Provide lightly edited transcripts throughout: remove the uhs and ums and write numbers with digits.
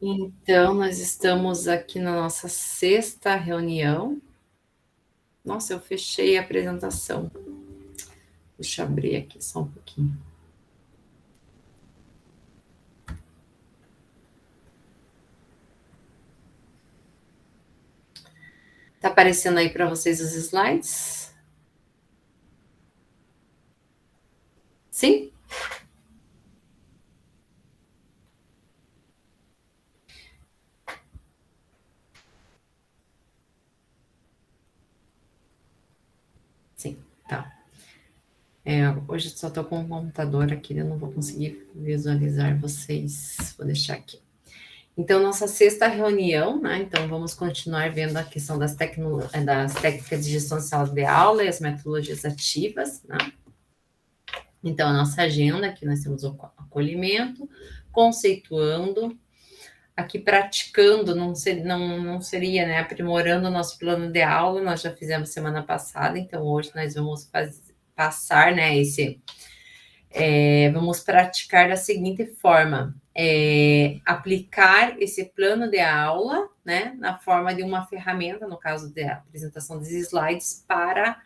Então, nós estamos aqui na nossa sexta reunião. Nossa, eu fechei a apresentação. Deixa eu abrir aqui só um pouquinho. Tá aparecendo aí para vocês os slides? Sim? Sim, tá. Hoje eu só estou com o computador aqui, eu não vou conseguir visualizar vocês. Vou deixar aqui. Então, nossa sexta reunião, né? Então, vamos continuar vendo a questão das técnicas de gestão de sala de aula e as metodologias ativas, né? Então, a nossa agenda, aqui nós temos o acolhimento, conceituando, aqui praticando, não seria, né, aprimorando o nosso plano de aula, nós já fizemos semana passada, então hoje nós vamos passar, né, vamos praticar da seguinte forma, aplicar esse plano de aula, né, na forma de uma ferramenta, no caso da apresentação dos slides, para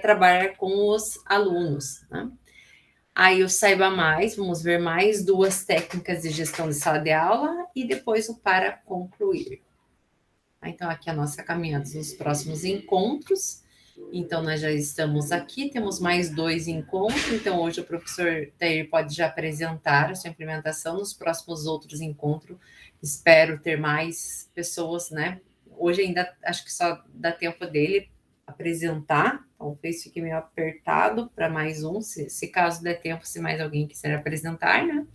trabalhar com os alunos, né? Aí o Saiba Mais, vamos ver mais duas técnicas de gestão de sala de aula e depois o para concluir. Então, aqui a nossa caminhada dos próximos encontros. Então, nós já estamos aqui, temos mais dois encontros. Então, hoje o professor Tair pode já apresentar a sua implementação. Nos próximos outros encontros, espero ter mais pessoas, né? Hoje ainda acho que só dá tempo dele apresentar, talvez fique meio apertado para mais um, se caso der tempo, se mais alguém quiser apresentar, né?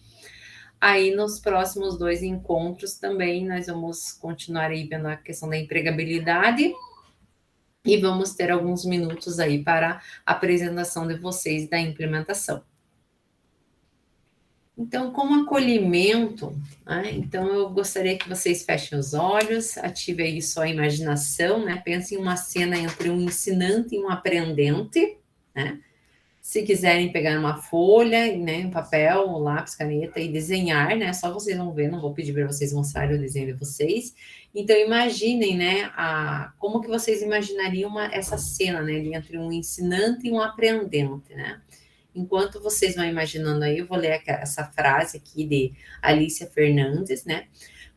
Aí nos próximos dois encontros também nós vamos continuar aí vendo a questão da empregabilidade e vamos ter alguns minutos aí para a apresentação de vocês da implementação. Então, como acolhimento, né, então eu gostaria que vocês fechem os olhos, ativem aí sua imaginação, né? Pensem em uma cena entre um ensinante e um aprendente, né? Se quiserem pegar uma folha, né, um papel, um lápis, caneta e desenhar, né? Só vocês vão ver, não vou pedir para vocês mostrarem o desenho de vocês. Então imaginem, né, como que vocês imaginariam essa cena, né, entre um ensinante e um aprendente, né? Enquanto vocês vão imaginando aí, eu vou ler essa frase aqui de Alicia Fernandes, né?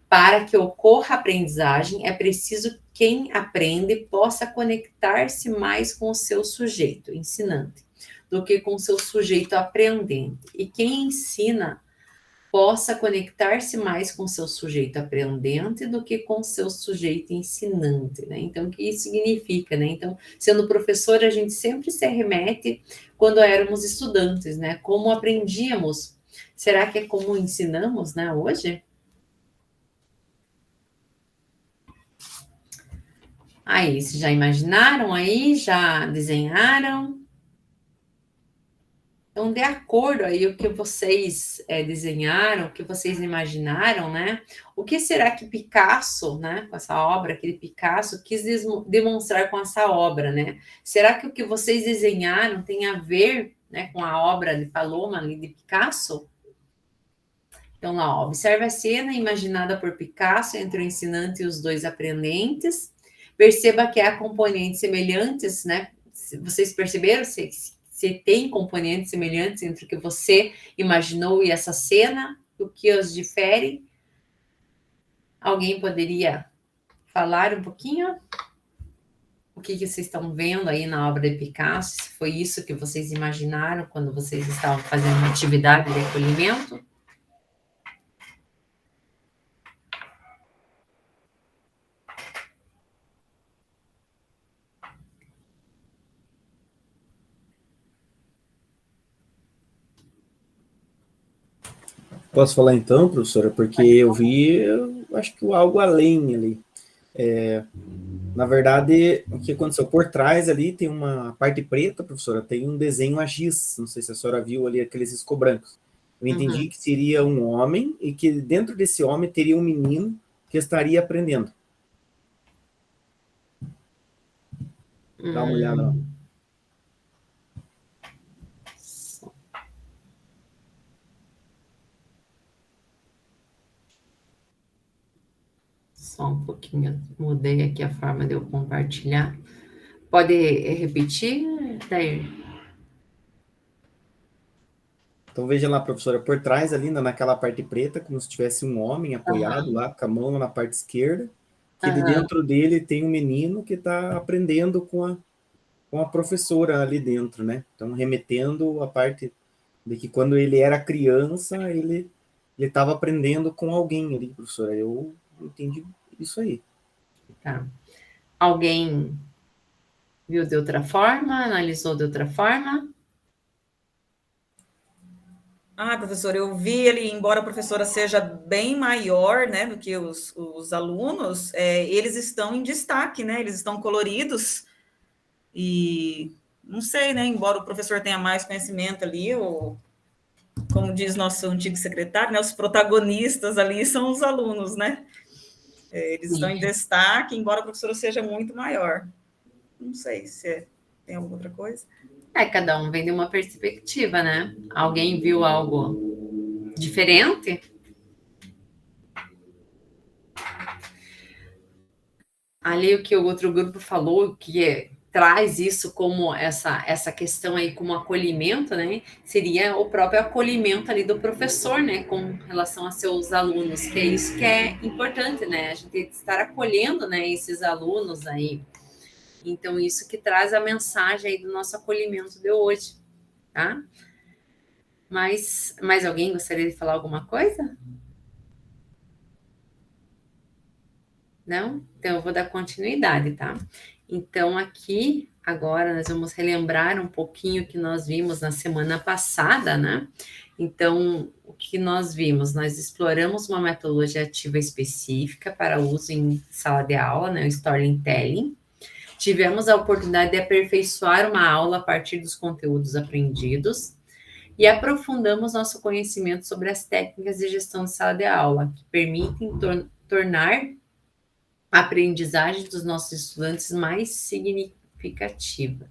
Para que ocorra aprendizagem, é preciso que quem aprende possa conectar-se mais com o seu sujeito, ensinante, do que com o seu sujeito aprendente. E quem ensina possa conectar-se mais com o seu sujeito aprendente do que com o seu sujeito ensinante, né? Então, o que isso significa, né? Então, sendo professor, a gente sempre se remete quando éramos estudantes, né? Como aprendíamos. Será que é como ensinamos, né, hoje? Aí, vocês já imaginaram aí? Já desenharam? Então, de acordo aí o que vocês desenharam, o que vocês imaginaram, né? O que será que Picasso, né, com essa obra, aquele Picasso, quis demonstrar com essa obra, né? Será que o que vocês desenharam tem a ver, né, com a obra de Paloma ali de Picasso? Então, lá, ó, observe a cena imaginada por Picasso entre o ensinante e os dois aprendentes. Perceba que há componentes semelhantes, né? Vocês perceberam se tem componentes semelhantes entre o que você imaginou e essa cena? O que os difere? Alguém poderia falar um pouquinho? O que vocês estão vendo aí na obra de Picasso? Se foi isso que vocês imaginaram quando vocês estavam fazendo uma atividade de acolhimento? Posso falar então, professora? Porque eu vi, eu acho que algo além ali. Na verdade, o que aconteceu por trás ali tem uma parte preta, professora, tem um desenho a giz. Não sei se a senhora viu ali aqueles riscos brancos. Eu entendi que seria um homem e que dentro desse homem teria um menino que estaria aprendendo. Dá uma olhada lá. Só um pouquinho, mudei aqui a forma de eu compartilhar. Pode repetir, Dair? Então veja lá, professora, por trás ali, naquela parte preta, como se tivesse um homem apoiado lá, com a mão na parte esquerda, que de Aham. dentro dele tem um menino que está aprendendo com a professora ali dentro, né? Então, remetendo a parte de que quando ele era criança, ele estava aprendendo com alguém ali, professora. Eu entendi isso aí. Tá. Alguém viu de outra forma, analisou de outra forma? Ah, professora, eu vi ele, embora a professora seja bem maior, né, do que os alunos, eles estão em destaque, né, eles estão coloridos e não sei, né, embora o professor tenha mais conhecimento ali, ou, como diz nosso antigo secretário, né, os protagonistas ali são os alunos, né, eles estão em Sim. destaque, embora a professora seja muito maior. Não sei se tem alguma outra coisa. Cada um vem de uma perspectiva, né? Alguém viu algo diferente? Ali o que o outro grupo falou, traz isso como essa questão aí como acolhimento, né? Seria o próprio acolhimento ali do professor, né? Com relação a seus alunos, que é isso que é importante, né? A gente estar acolhendo, né? Esses alunos aí. Então, isso que traz a mensagem aí do nosso acolhimento de hoje, tá? Mas mais alguém gostaria de falar alguma coisa? Não? Então, eu vou dar continuidade, tá? Então, aqui, agora, nós vamos relembrar um pouquinho o que nós vimos na semana passada, né? Então, o que nós vimos? Nós exploramos uma metodologia ativa específica para uso em sala de aula, né? O Storytelling. Tivemos a oportunidade de aperfeiçoar uma aula a partir dos conteúdos aprendidos e aprofundamos nosso conhecimento sobre as técnicas de gestão de sala de aula, que permitem tornar a aprendizagem dos nossos estudantes mais significativa.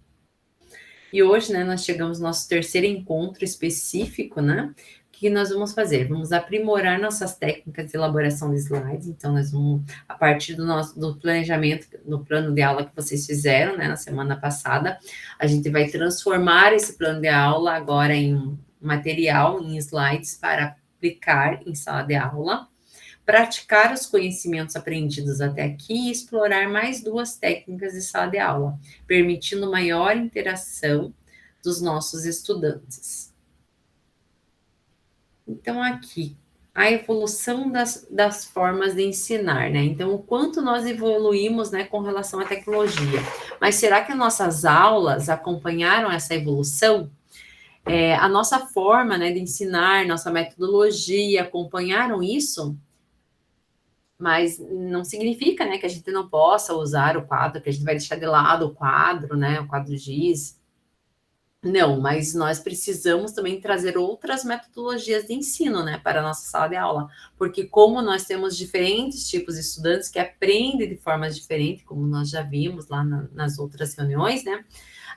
E hoje, né, nós chegamos ao nosso terceiro encontro específico, né? O que nós vamos fazer? Vamos aprimorar nossas técnicas de elaboração de slides. Então, nós vamos, a partir do planejamento, do plano de aula que vocês fizeram, né, na semana passada, a gente vai transformar esse plano de aula agora em um material, em slides, para aplicar em sala de aula, praticar os conhecimentos aprendidos até aqui e explorar mais duas técnicas de sala de aula, permitindo maior interação dos nossos estudantes. Então, aqui, a evolução das formas de ensinar, né? Então, o quanto nós evoluímos, né, com relação à tecnologia. Mas será que as nossas aulas acompanharam essa evolução? A nossa forma, né, de ensinar, nossa metodologia, acompanharam isso? Mas não significa, né, que a gente não possa usar o quadro, que a gente vai deixar de lado o quadro, né, o quadro giz. Não, mas nós precisamos também trazer outras metodologias de ensino, né, para a nossa sala de aula, porque como nós temos diferentes tipos de estudantes que aprendem de formas diferentes, como nós já vimos lá nas outras reuniões, né,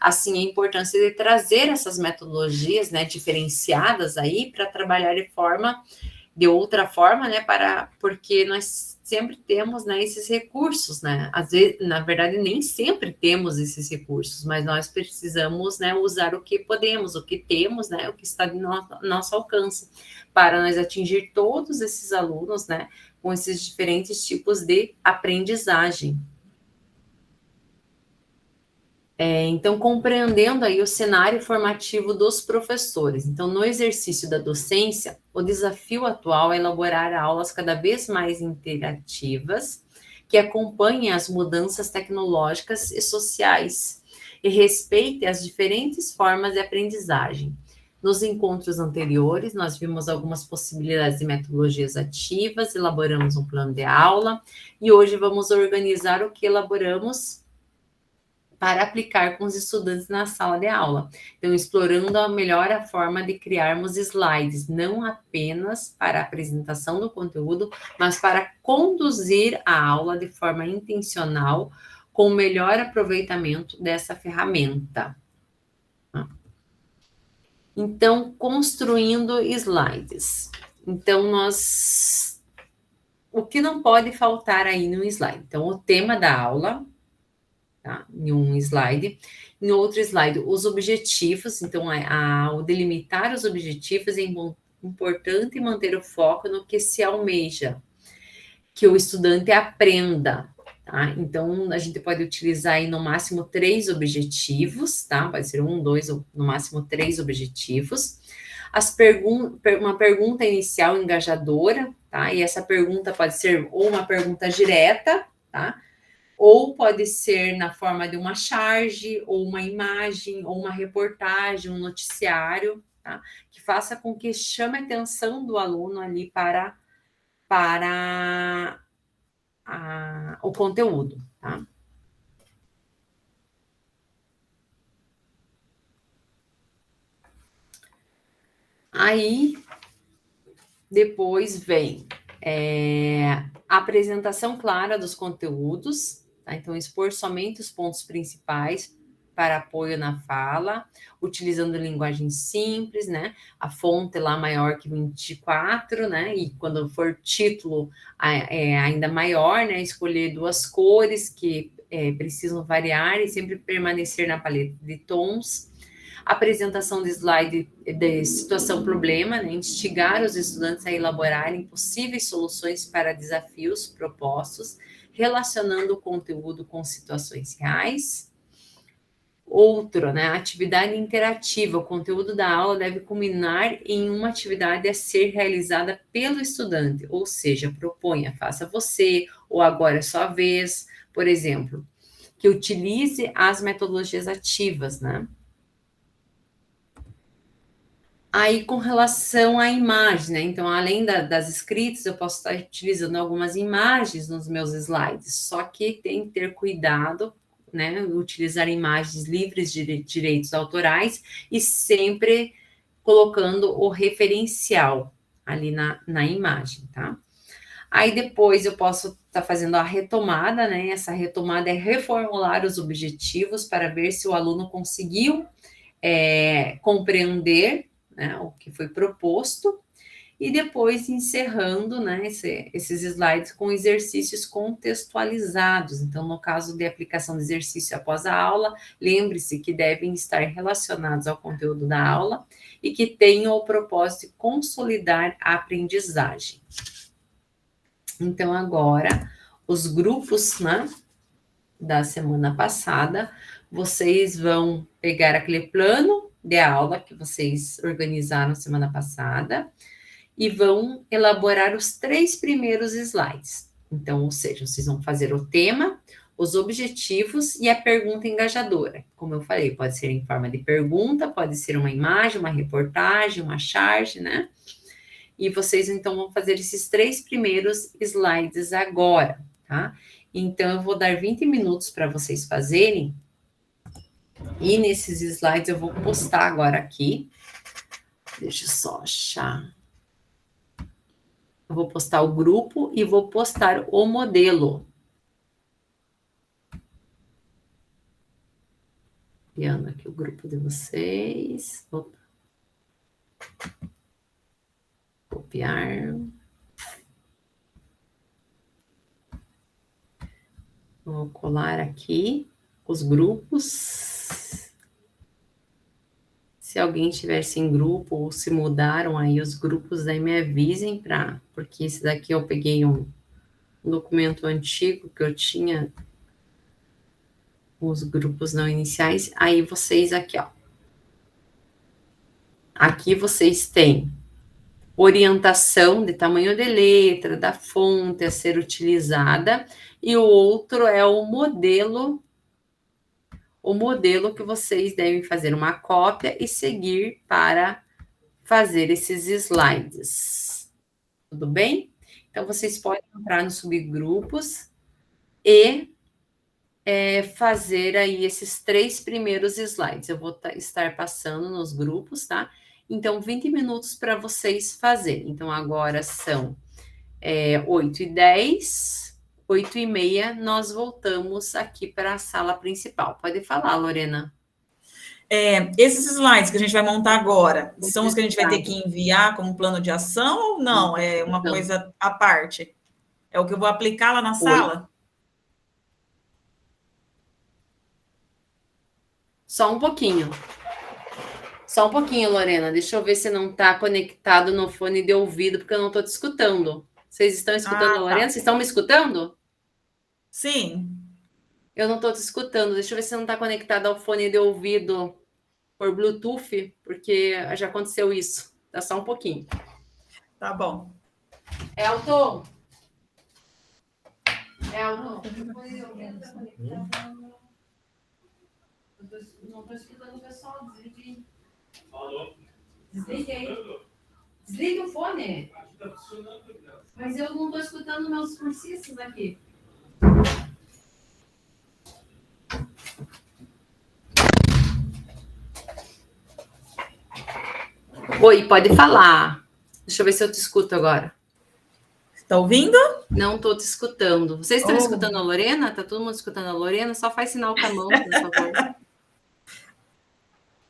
assim, a importância de trazer essas metodologias, né, diferenciadas aí para trabalhar de outra forma, né, porque nós sempre temos, né, esses recursos, né, às vezes, na verdade, nem sempre temos esses recursos, mas nós precisamos, né, usar o que podemos, o que temos, né, o que está de nosso alcance, para nós atingir todos esses alunos, né, com esses diferentes tipos de aprendizagem. Então, compreendendo aí o cenário formativo dos professores. Então, no exercício da docência, o desafio atual é elaborar aulas cada vez mais interativas, que acompanhem as mudanças tecnológicas e sociais e respeitem as diferentes formas de aprendizagem. Nos encontros anteriores, nós vimos algumas possibilidades de metodologias ativas, elaboramos um plano de aula, e hoje vamos organizar o que elaboramos para aplicar com os estudantes na sala de aula. Então, explorando a forma de criarmos slides, não apenas para a apresentação do conteúdo, mas para conduzir a aula de forma intencional, com o melhor aproveitamento dessa ferramenta. Então, construindo slides. Então, nós o que não pode faltar aí no slide? Então, o tema da aula, tá? Em um slide. Em outro slide, os objetivos. Então, ao delimitar os objetivos, é importante manter o foco no que se almeja, que o estudante aprenda, tá? Então, a gente pode utilizar aí no máximo 3 objetivos, tá? Pode ser 1, 2, ou no máximo 3 objetivos. Uma pergunta inicial engajadora, tá? E essa pergunta pode ser ou uma pergunta direta, tá? Ou pode ser na forma de uma charge, ou uma imagem, ou uma reportagem, um noticiário, tá? Que faça com que chame a atenção do aluno ali para o conteúdo, tá? Aí, depois vem a apresentação clara dos conteúdos, tá? Então, expor somente os pontos principais para apoio na fala, utilizando linguagem simples, né? A fonte lá maior que 24, né? E quando for título, ainda maior, né? Escolher 2 cores que precisam variar e sempre permanecer na paleta de tons. Apresentação de slide de situação-problema, né? Instigar os estudantes a elaborarem possíveis soluções para desafios propostos, relacionando o conteúdo com situações reais. Outro, né? Atividade interativa. O conteúdo da aula deve culminar em uma atividade a ser realizada pelo estudante, ou seja, proponha, faça você, ou agora é sua vez, por exemplo, que utilize as metodologias ativas, né? Aí, com relação à imagem, né? Então, além das escritas, eu posso estar utilizando algumas imagens nos meus slides, só que tem que ter cuidado, né? Utilizar imagens livres de direitos autorais e sempre colocando o referencial ali na imagem, tá? Aí, depois, eu posso estar fazendo a retomada, né? Essa retomada é reformular os objetivos para ver se o aluno conseguiu compreender, né, o que foi proposto, e depois encerrando, né, esses slides com exercícios contextualizados. Então, no caso de aplicação de exercício após a aula, lembre-se que devem estar relacionados ao conteúdo da aula e que tenham o propósito de consolidar a aprendizagem. Então, agora, os grupos, né, da semana passada, vocês vão pegar aquele plano de aula que vocês organizaram semana passada e vão elaborar os 3 primeiros slides. Então, ou seja, vocês vão fazer o tema, os objetivos e a pergunta engajadora. Como eu falei, pode ser em forma de pergunta, pode ser uma imagem, uma reportagem, uma charge, né? E vocês, então, vão fazer esses 3 primeiros slides agora, tá? Então, eu vou dar 20 minutos para vocês fazerem. E nesses slides eu vou postar agora aqui. Deixa eu só achar. Eu vou postar o grupo e vou postar o modelo. Copiando aqui o grupo de vocês. Opa. Copiar. Vou colar aqui os grupos. Se alguém estiver sem grupo ou se mudaram aí os grupos, aí me avisem, porque esse daqui eu peguei um documento antigo que eu tinha os grupos não iniciais. Aí vocês aqui, ó. Aqui vocês têm orientação de tamanho de letra, da fonte a ser utilizada, e o outro é o modelo que vocês devem fazer uma cópia e seguir para fazer esses slides. Tudo bem? Então, vocês podem entrar nos subgrupos e fazer aí esses 3 primeiros slides. Eu vou estar passando nos grupos, tá? Então, 20 minutos para vocês fazerem. Então, agora são 8h10. 8h30, nós voltamos aqui para a sala principal. Pode falar, Lorena. Esses slides que a gente vai montar agora, são os que a gente vai ter que enviar como plano de ação ou não? É uma coisa à parte? É o que eu vou aplicar lá na sala? Só um pouquinho. Só um pouquinho, Lorena. Deixa eu ver se não está conectado no fone de ouvido, porque eu não estou te escutando. Vocês estão escutando a Lorena? Tá. Vocês estão me escutando? Sim. Eu não estou te escutando. Deixa eu ver se não está conectado ao fone de ouvido por Bluetooth, porque já aconteceu isso. Tá só um pouquinho. Tá bom. Elton? Elton? Não estou escutando o pessoal. Desliguei. Desliguei. Desliga o fone. Mas eu não estou escutando meus cursistas aqui. Oi, pode falar. Deixa eu ver se eu te escuto agora. Está ouvindo? Não estou te escutando. Vocês estão escutando a Lorena? Está todo mundo escutando a Lorena? Só faz sinal com a mão, por favor.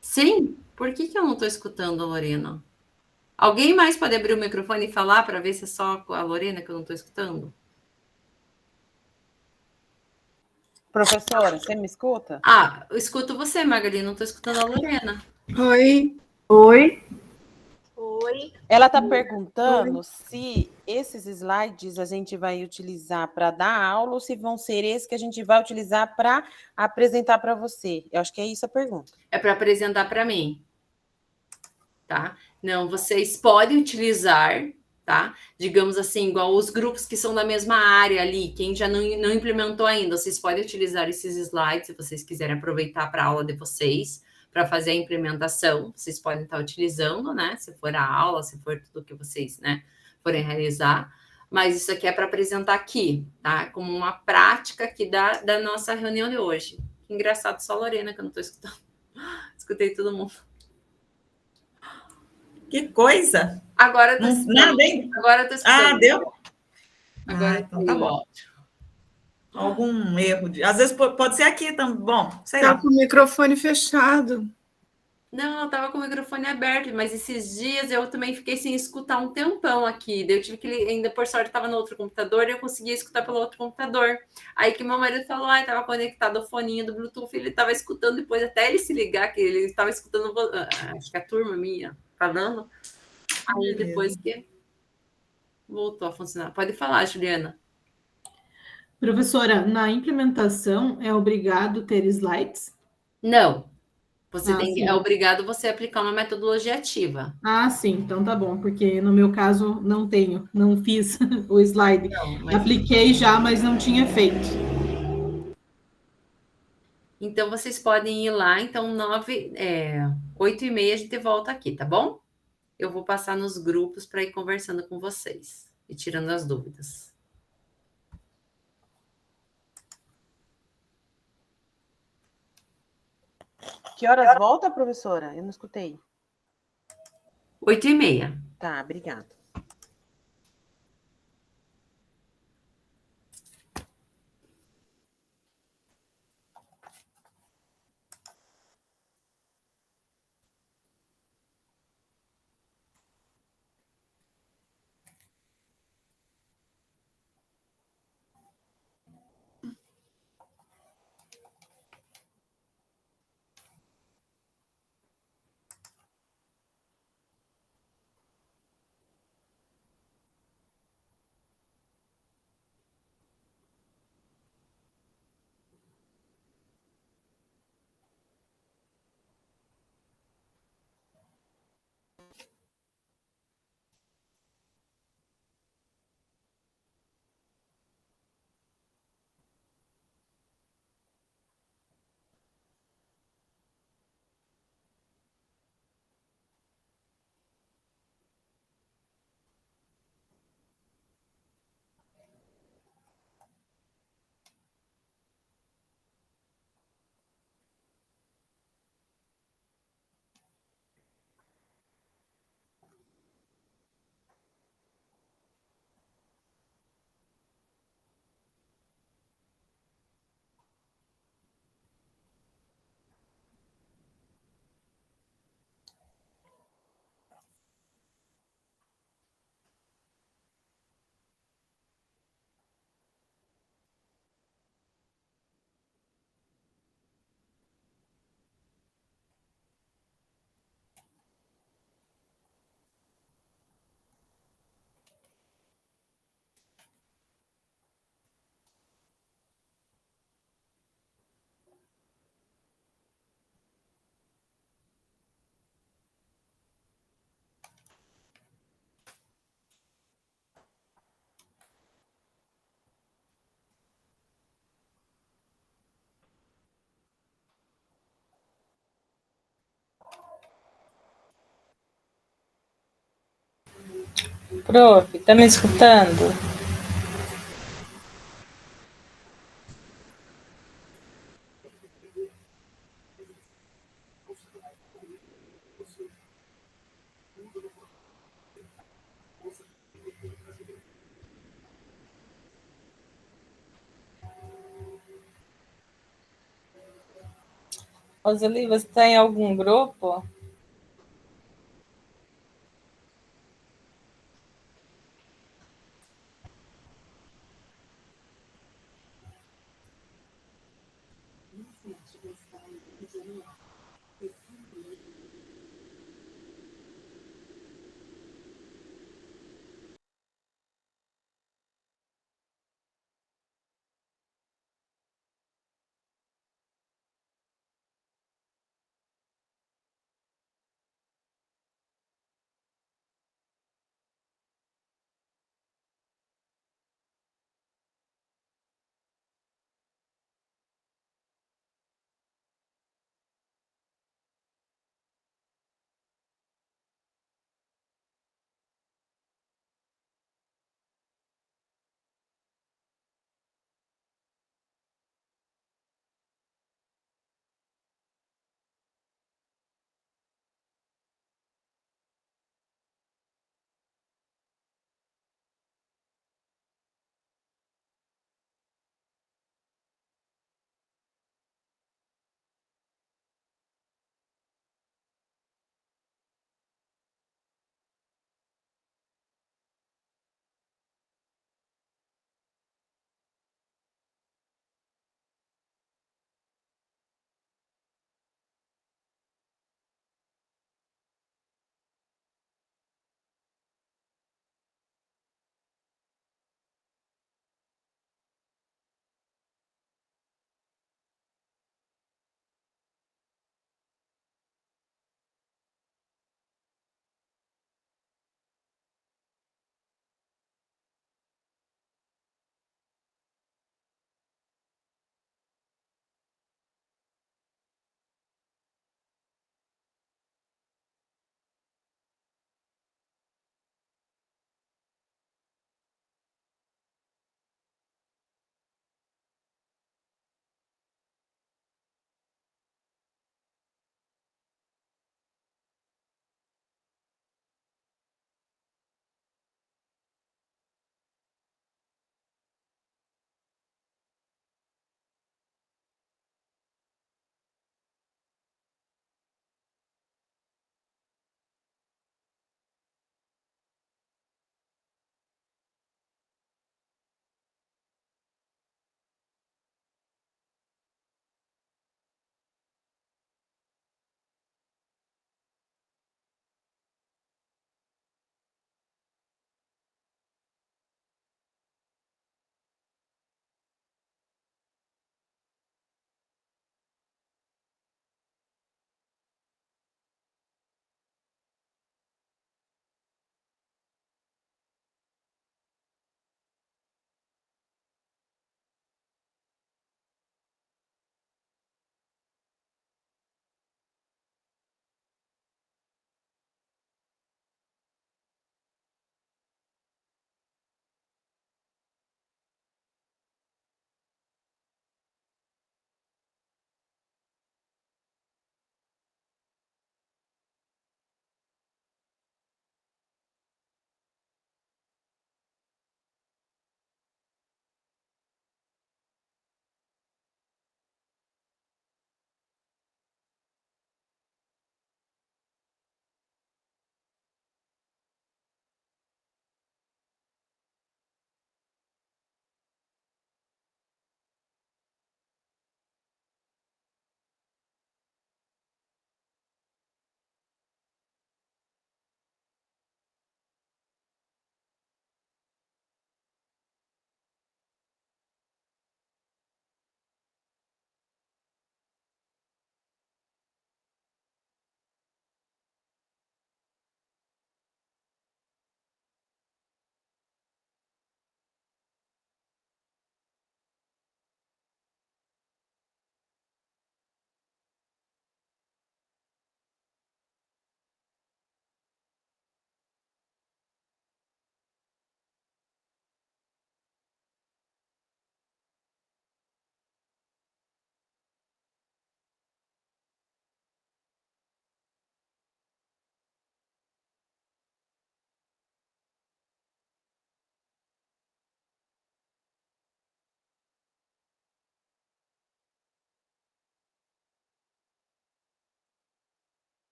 Sim? Por que eu não estou escutando a Lorena? Alguém mais pode abrir o microfone e falar para ver se é só a Lorena que eu não estou escutando? Professora, você me escuta? Ah, eu escuto você, Magali, não estou escutando a Lorena. Oi. Oi. Ela está perguntando se esses slides a gente vai utilizar para dar aula ou se vão ser esses que a gente vai utilizar para apresentar para você. Eu acho que é isso a pergunta. É para apresentar para mim. Tá? Não, vocês podem utilizar, tá? Digamos assim, igual os grupos que são da mesma área ali, quem já não implementou ainda, vocês podem utilizar esses slides se vocês quiserem aproveitar para a aula de vocês, para fazer a implementação, vocês podem estar utilizando, né? Se for a aula, se for tudo que vocês, né, forem realizar. Mas isso aqui é para apresentar aqui, tá? Como uma prática aqui da nossa reunião de hoje. Que engraçado, só a Lorena que eu não estou escutando. Escutei todo mundo. Que coisa! Agora eu tô escutando. Nada, hein? Agora eu tô escutando. Ah, deu? Agora então tá bom. Algum erro. Às vezes pode ser aqui também. Bom, sei lá. Tá com o microfone fechado. Não, eu tava com o microfone aberto, mas esses dias eu também fiquei sem escutar um tempão aqui. Daí eu tive que, ainda por sorte, estava no outro computador e eu conseguia escutar pelo outro computador. Aí que meu marido falou, estava conectado ao foninho do Bluetooth, ele estava escutando depois, até ele se ligar, que ele estava escutando, acho que a turma minha falando. Aí depois que voltou a funcionar. Pode falar, Juliana. Professora, na implementação é obrigado ter slides? Não. Você é obrigado você a aplicar uma metodologia ativa. Ah, sim, então tá bom, porque no meu caso não fiz o slide. Não, apliquei já, mas não tinha feito. Então, vocês podem ir lá, então 8h30 a gente volta aqui, tá bom? Eu vou passar nos grupos para ir conversando com vocês e tirando as dúvidas. Que horas volta, professora? Eu não escutei. 8h30. Tá, obrigada. Prof, tá me escutando? Roseli, você está em algum grupo?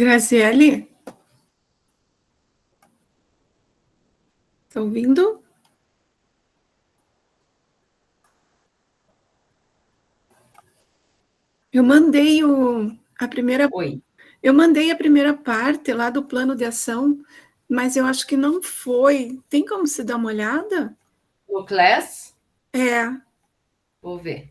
Graciele? Tá ouvindo? Eu mandei a primeira. Oi. Eu mandei a primeira parte lá do plano de ação, mas eu acho que não foi. Tem como você dar uma olhada? O Class? É. Vou ver.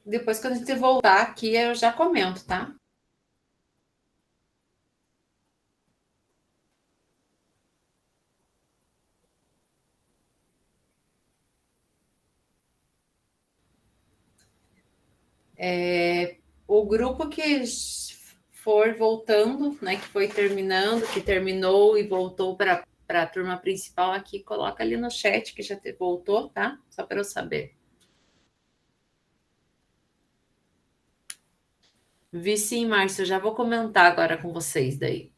Depois, quando a gente voltar aqui, eu já comento, tá? O grupo que for voltando, né, que foi terminando, que terminou e voltou para a turma principal aqui, coloca ali no chat que já voltou, tá? Só para eu saber. Vi sim, Márcio, já vou comentar agora com vocês daí.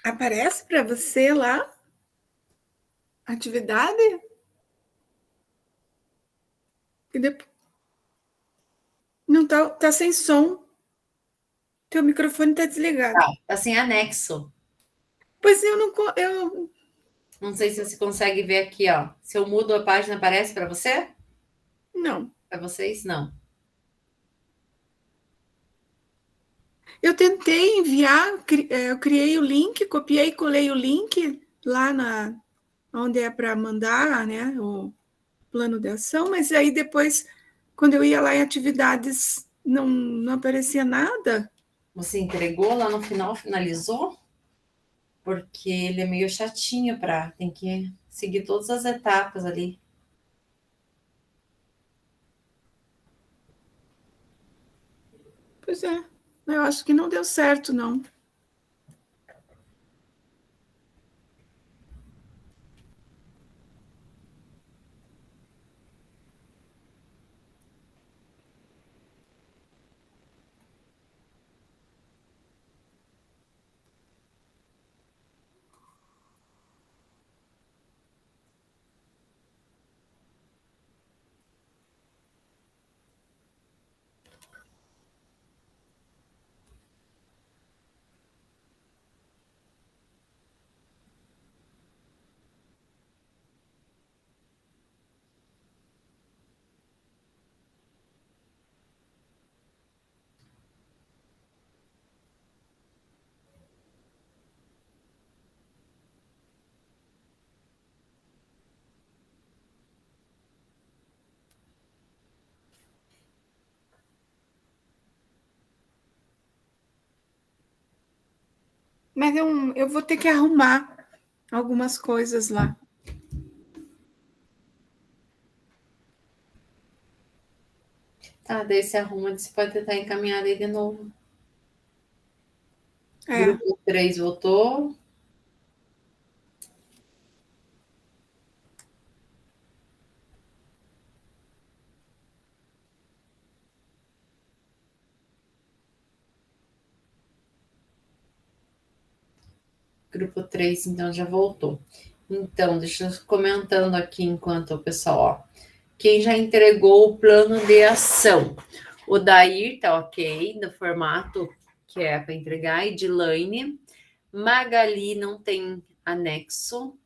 Aparece para você lá? Atividade? E depois... Não tá sem som. Teu microfone tá desligado. Tá sem anexo. Pois eu Não sei se você consegue ver aqui, ó. Se eu mudo a página, aparece para você? não. Para vocês, não. Eu tentei enviar, eu criei o link, copiei e colei o link lá onde é para mandar, né, o plano de ação, mas aí depois, quando eu ia lá em atividades, não aparecia nada. Você entregou lá no final, finalizou? Porque ele é meio chatinho tem que seguir todas as etapas ali. Pois é, eu acho que não deu certo, não. Mas eu vou ter que arrumar algumas coisas lá. Tá, daí você arruma, você pode tentar encaminhar ele de novo. Grupo 3 votou. Grupo 3, então, já voltou. Então, deixa eu comentando aqui enquanto o pessoal, ó. Quem já entregou o plano de ação? O Dair tá ok, no formato que é para entregar. Edilane. Magali não tem anexo.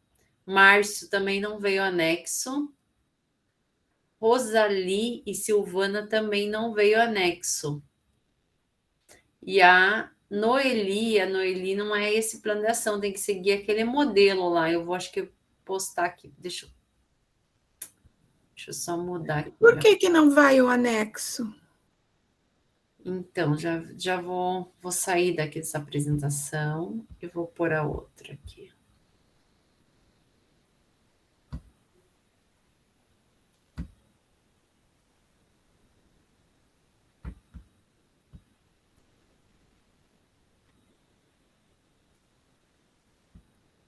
Márcio também não veio anexo. Rosali e Silvana também não veio anexo. E a Noeli não é esse plano de ação, tem que seguir aquele modelo lá. Eu vou, acho que, postar aqui. Deixa eu só mudar aqui. Por que não vai o anexo? Então, já vou sair daqui dessa apresentação e vou pôr a outra aqui.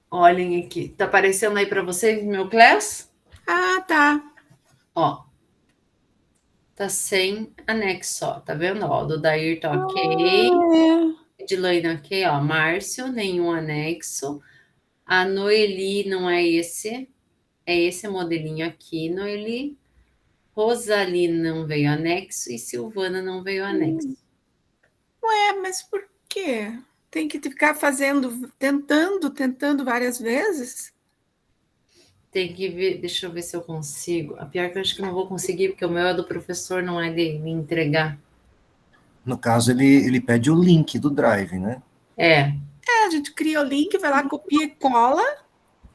Olhem aqui, tá aparecendo aí para vocês meu class? Ah, tá. Ó, tá sem anexo, ó, tá vendo? Ó, do Dair tá ok, Edilane ok, ó, Márcio, nenhum anexo, a Noeli não é esse modelinho aqui, Noeli, Rosali não veio anexo e Silvana não veio anexo. Ué, mas por quê? Tem que ficar tentando várias vezes? Tem que ver, deixa eu ver se eu consigo. A pior que eu acho que não vou conseguir, porque o meu é do professor, não é de me entregar. No caso, ele pede o link do Drive, né? É. A gente cria o link, vai lá, copia e cola.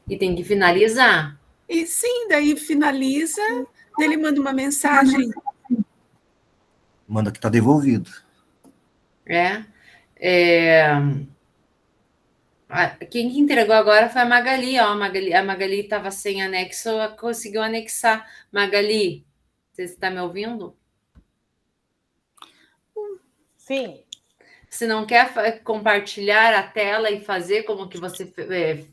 E tem que finalizar. E sim, daí finaliza, daí ele manda uma mensagem. Manda que está devolvido. Quem entregou agora foi a Magali, ó. A Magali estava sem anexo, ela conseguiu anexar. Magali, você está me ouvindo? Sim. Você não quer compartilhar a tela e fazer como que você fez,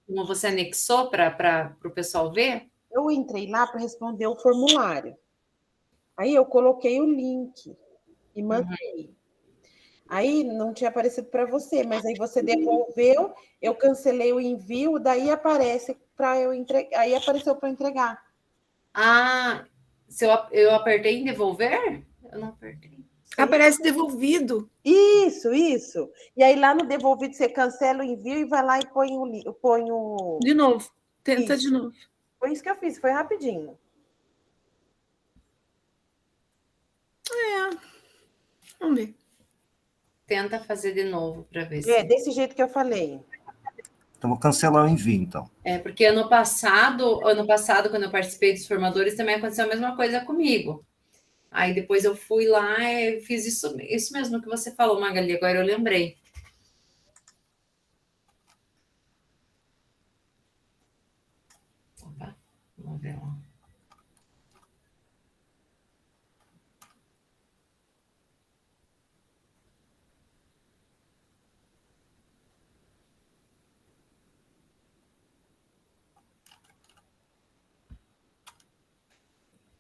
como você anexou para o pessoal ver? Eu entrei lá para responder o formulário. Aí eu coloquei o link e mandei. Aí não tinha aparecido para você, mas aí você devolveu, eu cancelei o envio, daí aparece para eu entregar, aí apareceu para entregar. Ah, se eu apertei em devolver? Eu não apertei. Aparece devolvido. Isso. E aí lá no devolvido você cancela o envio e vai lá e põe o... De novo, tenta Isso. de novo. Foi isso que eu fiz, foi rapidinho. Vamos ver. Tenta fazer de novo para ver se... É, desse jeito que eu falei. Então, vou cancelar o envio, então. Porque ano passado, quando eu participei dos formadores, também aconteceu a mesma coisa comigo. Aí depois eu fui lá e fiz isso mesmo que você falou, Magali, agora eu lembrei. Opa, vamos ver lá.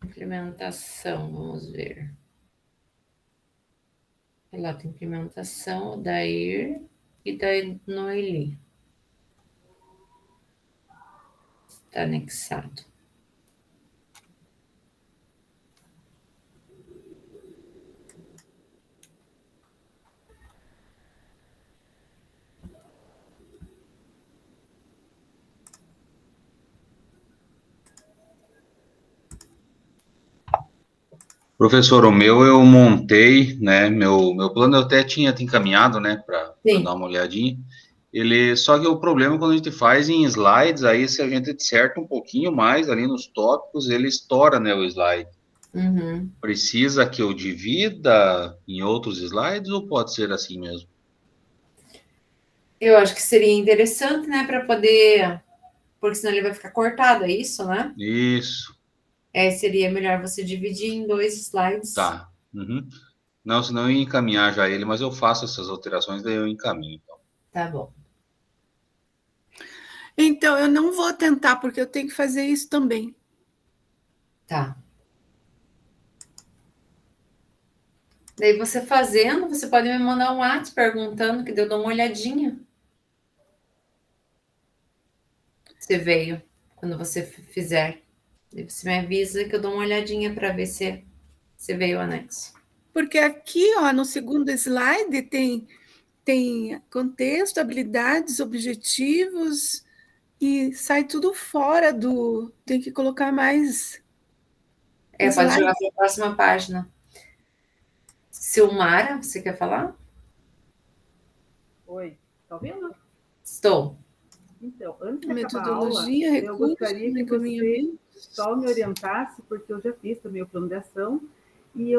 Implementação, vamos ver. Relato implementação, Dair e da Noeli. Está anexado. Professor, o meu eu montei, né? Meu plano eu até tinha te encaminhado, né? Para dar uma olhadinha. Só que o problema é quando a gente faz em slides, aí se a gente disserta um pouquinho mais ali nos tópicos, ele estoura, né, o slide. Uhum. Precisa que eu divida em outros slides ou pode ser assim mesmo? Eu acho que seria interessante, né, para poder... Porque senão ele vai ficar cortado, é isso, né? Isso. Seria melhor você dividir em 2 slides. Tá. Uhum. Não, senão eu ia encaminhar já ele, mas eu faço essas alterações, daí eu encaminho. Então. Tá bom. Então, eu não vou tentar, porque eu tenho que fazer isso também. Tá. Daí você fazendo, você pode me mandar um WhatsApp perguntando, que eu dou uma olhadinha. Você veio, quando você fizer. Daí você me avisa que eu dou uma olhadinha para ver se veio o anexo. Porque aqui, ó, no segundo slide, tem contexto, habilidades, objetivos, e sai tudo fora do... Tem que colocar mais... Pode jogar para a próxima página. Silmara, você quer falar? Oi, tá ouvindo? Estou. Então, antes de acabar a Metodologia, aula, recursos, eu gostaria que você só me orientasse, porque eu já fiz também o plano de ação, e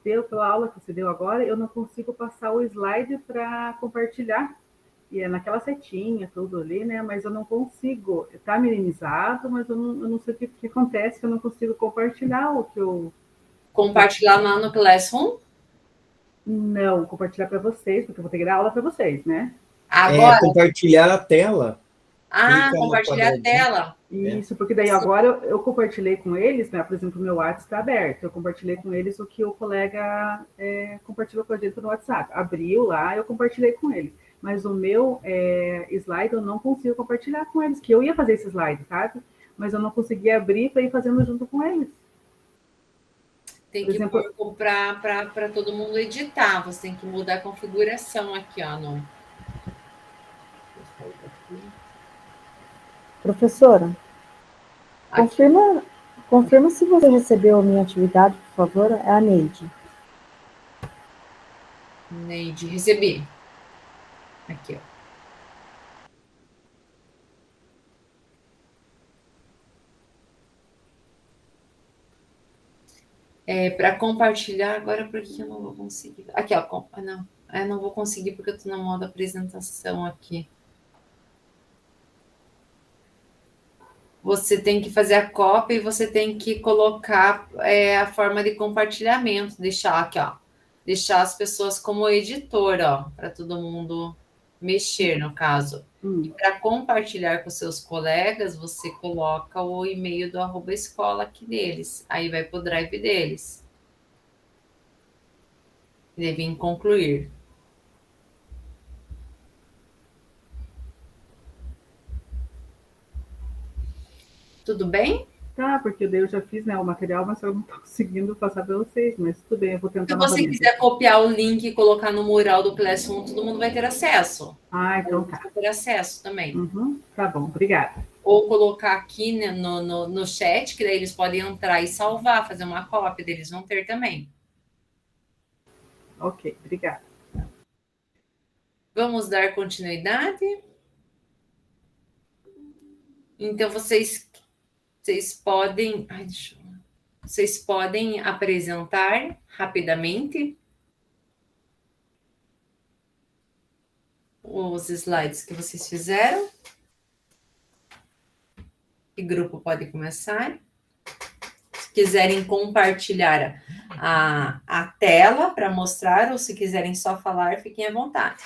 pela aula que você deu agora, eu não consigo passar o slide para compartilhar. E é naquela setinha, tudo ali, né? Mas eu não consigo. Está minimizado, mas eu não sei o que acontece, que eu não consigo compartilhar o que eu... Compartilhar lá no Classroom? Não, compartilhar para vocês, porque eu vou ter que dar aula para vocês, né? Agora? Compartilhar a tela. Compartilhar a tela. Isso, porque daí agora eu compartilhei com eles, né? Por exemplo, o meu WhatsApp está aberto. Eu compartilhei com eles o que o colega compartilhou com a gente no WhatsApp. Abriu lá, eu compartilhei com ele. Mas o meu slide eu não consigo compartilhar com eles, que eu ia fazer esse slide, sabe? Mas eu não consegui abrir para ir fazendo junto com eles. Tem que pôr para todo mundo editar. Você tem que mudar a configuração aqui, ó. No... Professora, confirma se você recebeu a minha atividade, por favor. É a Neide. Neide, recebi. Aqui, ó. Para compartilhar, agora porque eu não vou conseguir. Aqui, ó. Não, eu não vou conseguir porque eu estou no modo apresentação aqui. Você tem que fazer a cópia e você tem que colocar a forma de compartilhamento. Deixar aqui, ó. Deixar as pessoas como editor, ó. Para todo mundo mexer, no caso. E para compartilhar com seus colegas, você coloca o e-mail do @escola aqui deles. Aí vai para o drive deles. Devem concluir. Tudo bem? Tá, porque daí eu já fiz, né, o material, mas eu não estou conseguindo passar para vocês, mas tudo bem, eu vou tentar. Se você quiser copiar o link e colocar no mural do Classroom, todo mundo vai ter acesso. Então tá. Vai ter acesso também. Tá bom, obrigada. Ou colocar aqui, né, no chat, que daí eles podem entrar e salvar, fazer uma cópia deles, vão ter também. Ok, obrigada. Vamos dar continuidade? Então, vocês podem... Vocês podem apresentar rapidamente os slides que vocês fizeram. Que grupo pode começar? Se quiserem compartilhar a tela para mostrar, ou se quiserem só falar, fiquem à vontade.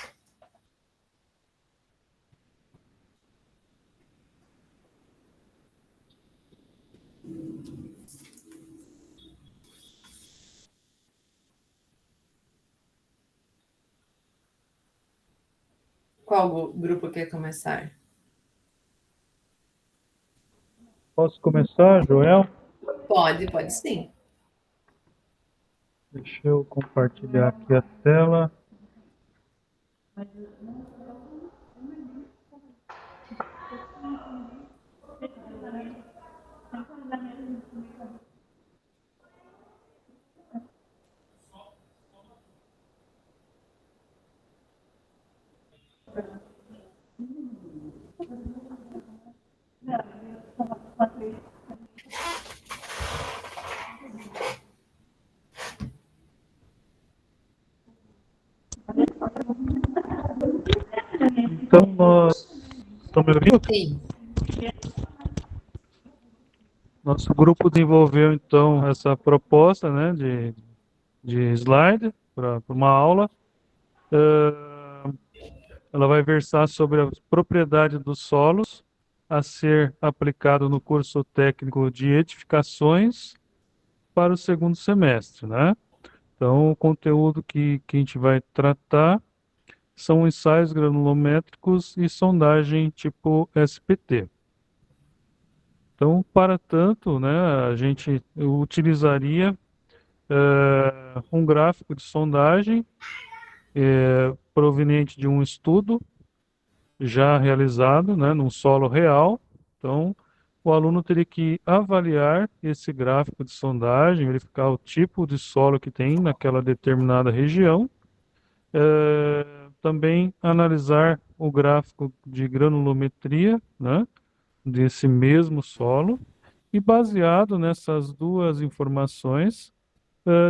Qual grupo quer começar? Posso começar, Joel? Pode sim. Deixa eu compartilhar aqui a tela. Então, nós... Estão me ouvindo? Sim. Nosso grupo desenvolveu, então, essa proposta, né, de slide para uma aula. Ela vai versar sobre a propriedade dos solos a ser aplicado no curso técnico de edificações para o segundo semestre, né? Então, o conteúdo que a gente vai tratar são ensaios granulométricos e sondagem tipo SPT. Então, para tanto, né, a gente utilizaria um gráfico de sondagem proveniente de um estudo já realizado, né, num solo real. Então, o aluno teria que avaliar esse gráfico de sondagem, verificar o tipo de solo que tem naquela determinada região, também analisar o gráfico de granulometria, né, desse mesmo solo, e baseado nessas duas informações,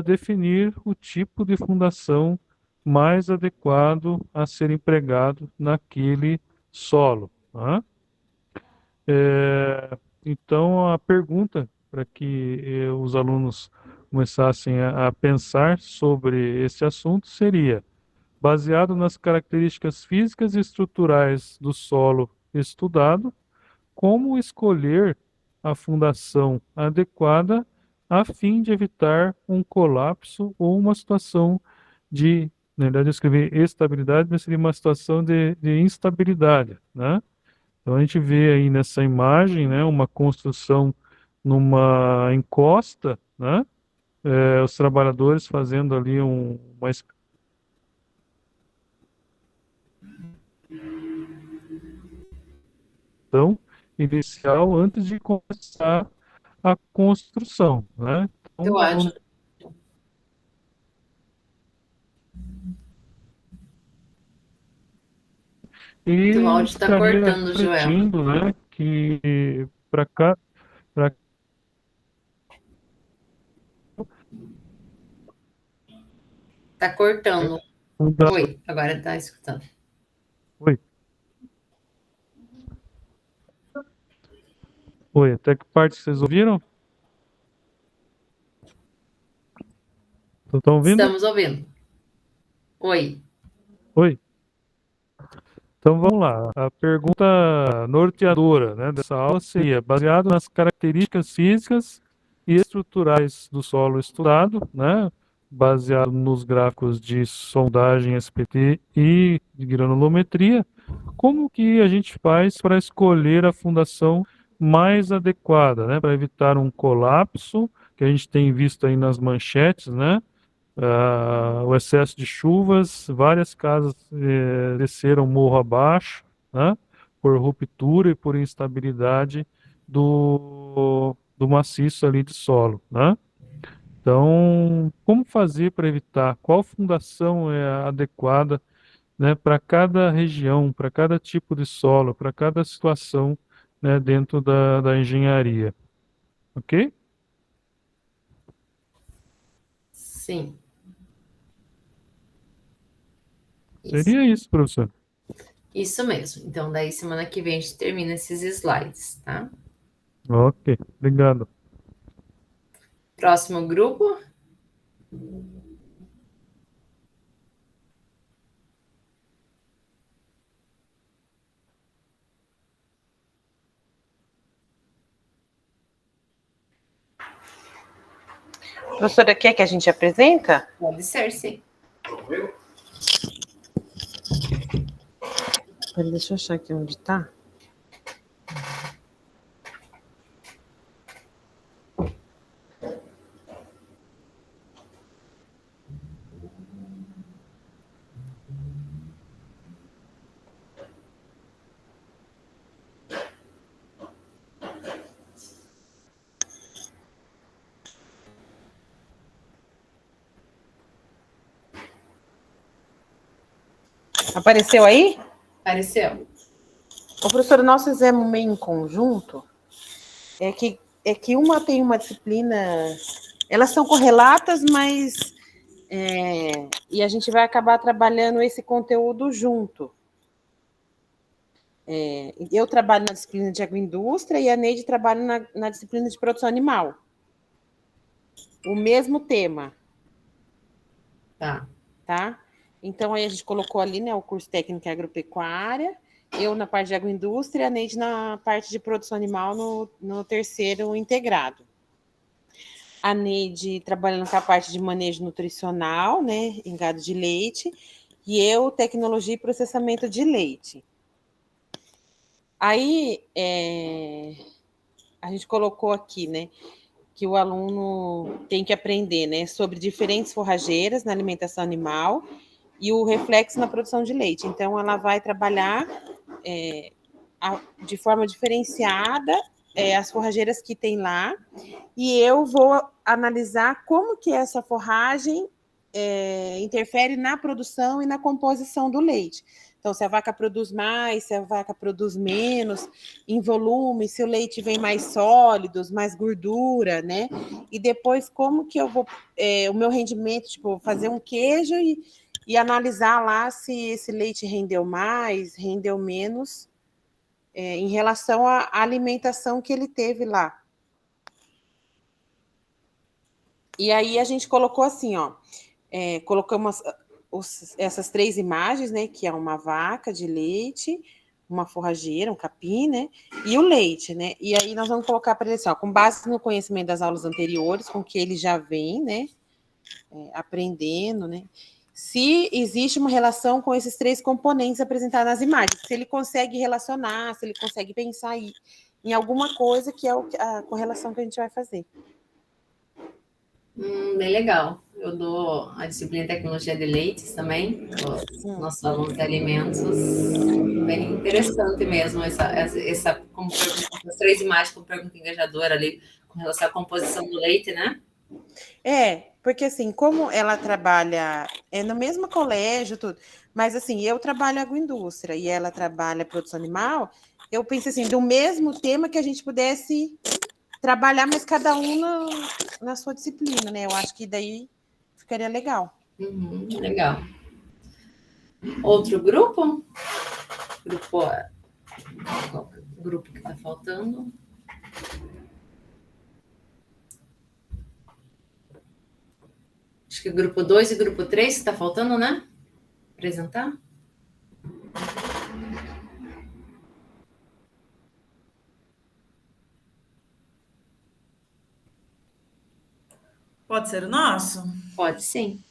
definir o tipo de fundação mais adequado a ser empregado naquele solo, tá? Então, a pergunta para que os alunos começassem a pensar sobre esse assunto seria: baseado nas características físicas e estruturais do solo estudado, como escolher a fundação adequada a fim de evitar um colapso ou uma situação de, na verdade eu escrevi estabilidade, mas seria uma situação de instabilidade, né? Então a gente vê aí nessa imagem, né, uma construção numa encosta, né? Os trabalhadores fazendo ali uma inicial antes de começar a construção, né? Então, Eu acho. E O áudio está cortando, Joel. refletindo, né, que para cá, Tá cortando. Oi, agora tá escutando. Oi. Oi, até que parte vocês ouviram? Estão ouvindo? Estamos ouvindo. Oi. Oi. Então vamos lá. A pergunta norteadora, né, dessa aula seria: baseado nas características físicas e estruturais do solo estudado, né, baseado nos gráficos de sondagem SPT e de granulometria, como que a gente faz para escolher a fundação mais adequada, né, para evitar um colapso que a gente tem visto aí nas manchetes, né? O excesso de chuvas, várias casas desceram morro abaixo, né, por ruptura e por instabilidade do maciço ali de solo, né? Então, como fazer para evitar? Qual fundação é adequada, né, para cada região, para cada tipo de solo, para cada situação, né, dentro da engenharia? Ok? Sim. Seria isso, professor. Isso mesmo. Então, daí semana que vem a gente termina esses slides, tá? Ok, obrigado. Próximo grupo. Professora, quer que a gente apresenta? Pode ser, sim. Deixa eu achar aqui onde está. Apareceu aí? Apareceu. O professor, nós fizemos meio em conjunto, é que uma tem uma disciplina, elas são correlatas, mas e a gente vai acabar trabalhando esse conteúdo junto. Eu trabalho na disciplina de agroindústria e a Neide trabalha na disciplina de produção animal. O mesmo tema. Tá? Então, aí a gente colocou ali, né, o curso técnico em agropecuária, eu na parte de agroindústria, a Neide na parte de produção animal no terceiro integrado. A Neide trabalhando com a parte de manejo nutricional, né, em gado de leite, e eu, tecnologia e processamento de leite. Aí, a gente colocou aqui, né, que o aluno tem que aprender, né, sobre diferentes forrageiras na alimentação animal e o reflexo na produção de leite. Então, ela vai trabalhar de forma diferenciada as forrageiras que tem lá, e eu vou analisar como que essa forragem interfere na produção e na composição do leite. Então, se a vaca produz mais, se a vaca produz menos, em volume, se o leite vem mais sólido, mais gordura, né? E depois, como que eu vou... o meu rendimento, tipo, fazer um queijo e analisar lá se esse leite rendeu mais, rendeu menos, em relação à alimentação que ele teve lá. E aí a gente colocou assim, ó, colocamos essas 3 imagens, né, que é uma vaca de leite, uma forrageira, um capim, né, e o leite, né, e aí nós vamos colocar para ele assim, ó, com base no conhecimento das aulas anteriores, com que ele já vem, né, aprendendo, né, se existe uma relação com esses 3 componentes apresentados nas imagens, se ele consegue relacionar, se ele consegue pensar em alguma coisa que é a correlação que a gente vai fazer. Bem legal. Eu dou a disciplina de tecnologia de leites também, os nossos alunos de alimentos. Bem interessante mesmo como as 3 imagens com pergunta engajadora ali, com relação à composição do leite, né? Porque assim, como ela trabalha no mesmo colégio, tudo, mas assim, eu trabalho agroindústria e ela trabalha produção animal, eu pensei assim, do mesmo tema que a gente pudesse trabalhar, mas cada um na sua disciplina, né? Eu acho que daí ficaria legal. Legal. Outro grupo? Grupo que está faltando. Acho que grupo 2 e grupo 3 está faltando, né? Apresentar? Pode ser o nosso? Pode, sim.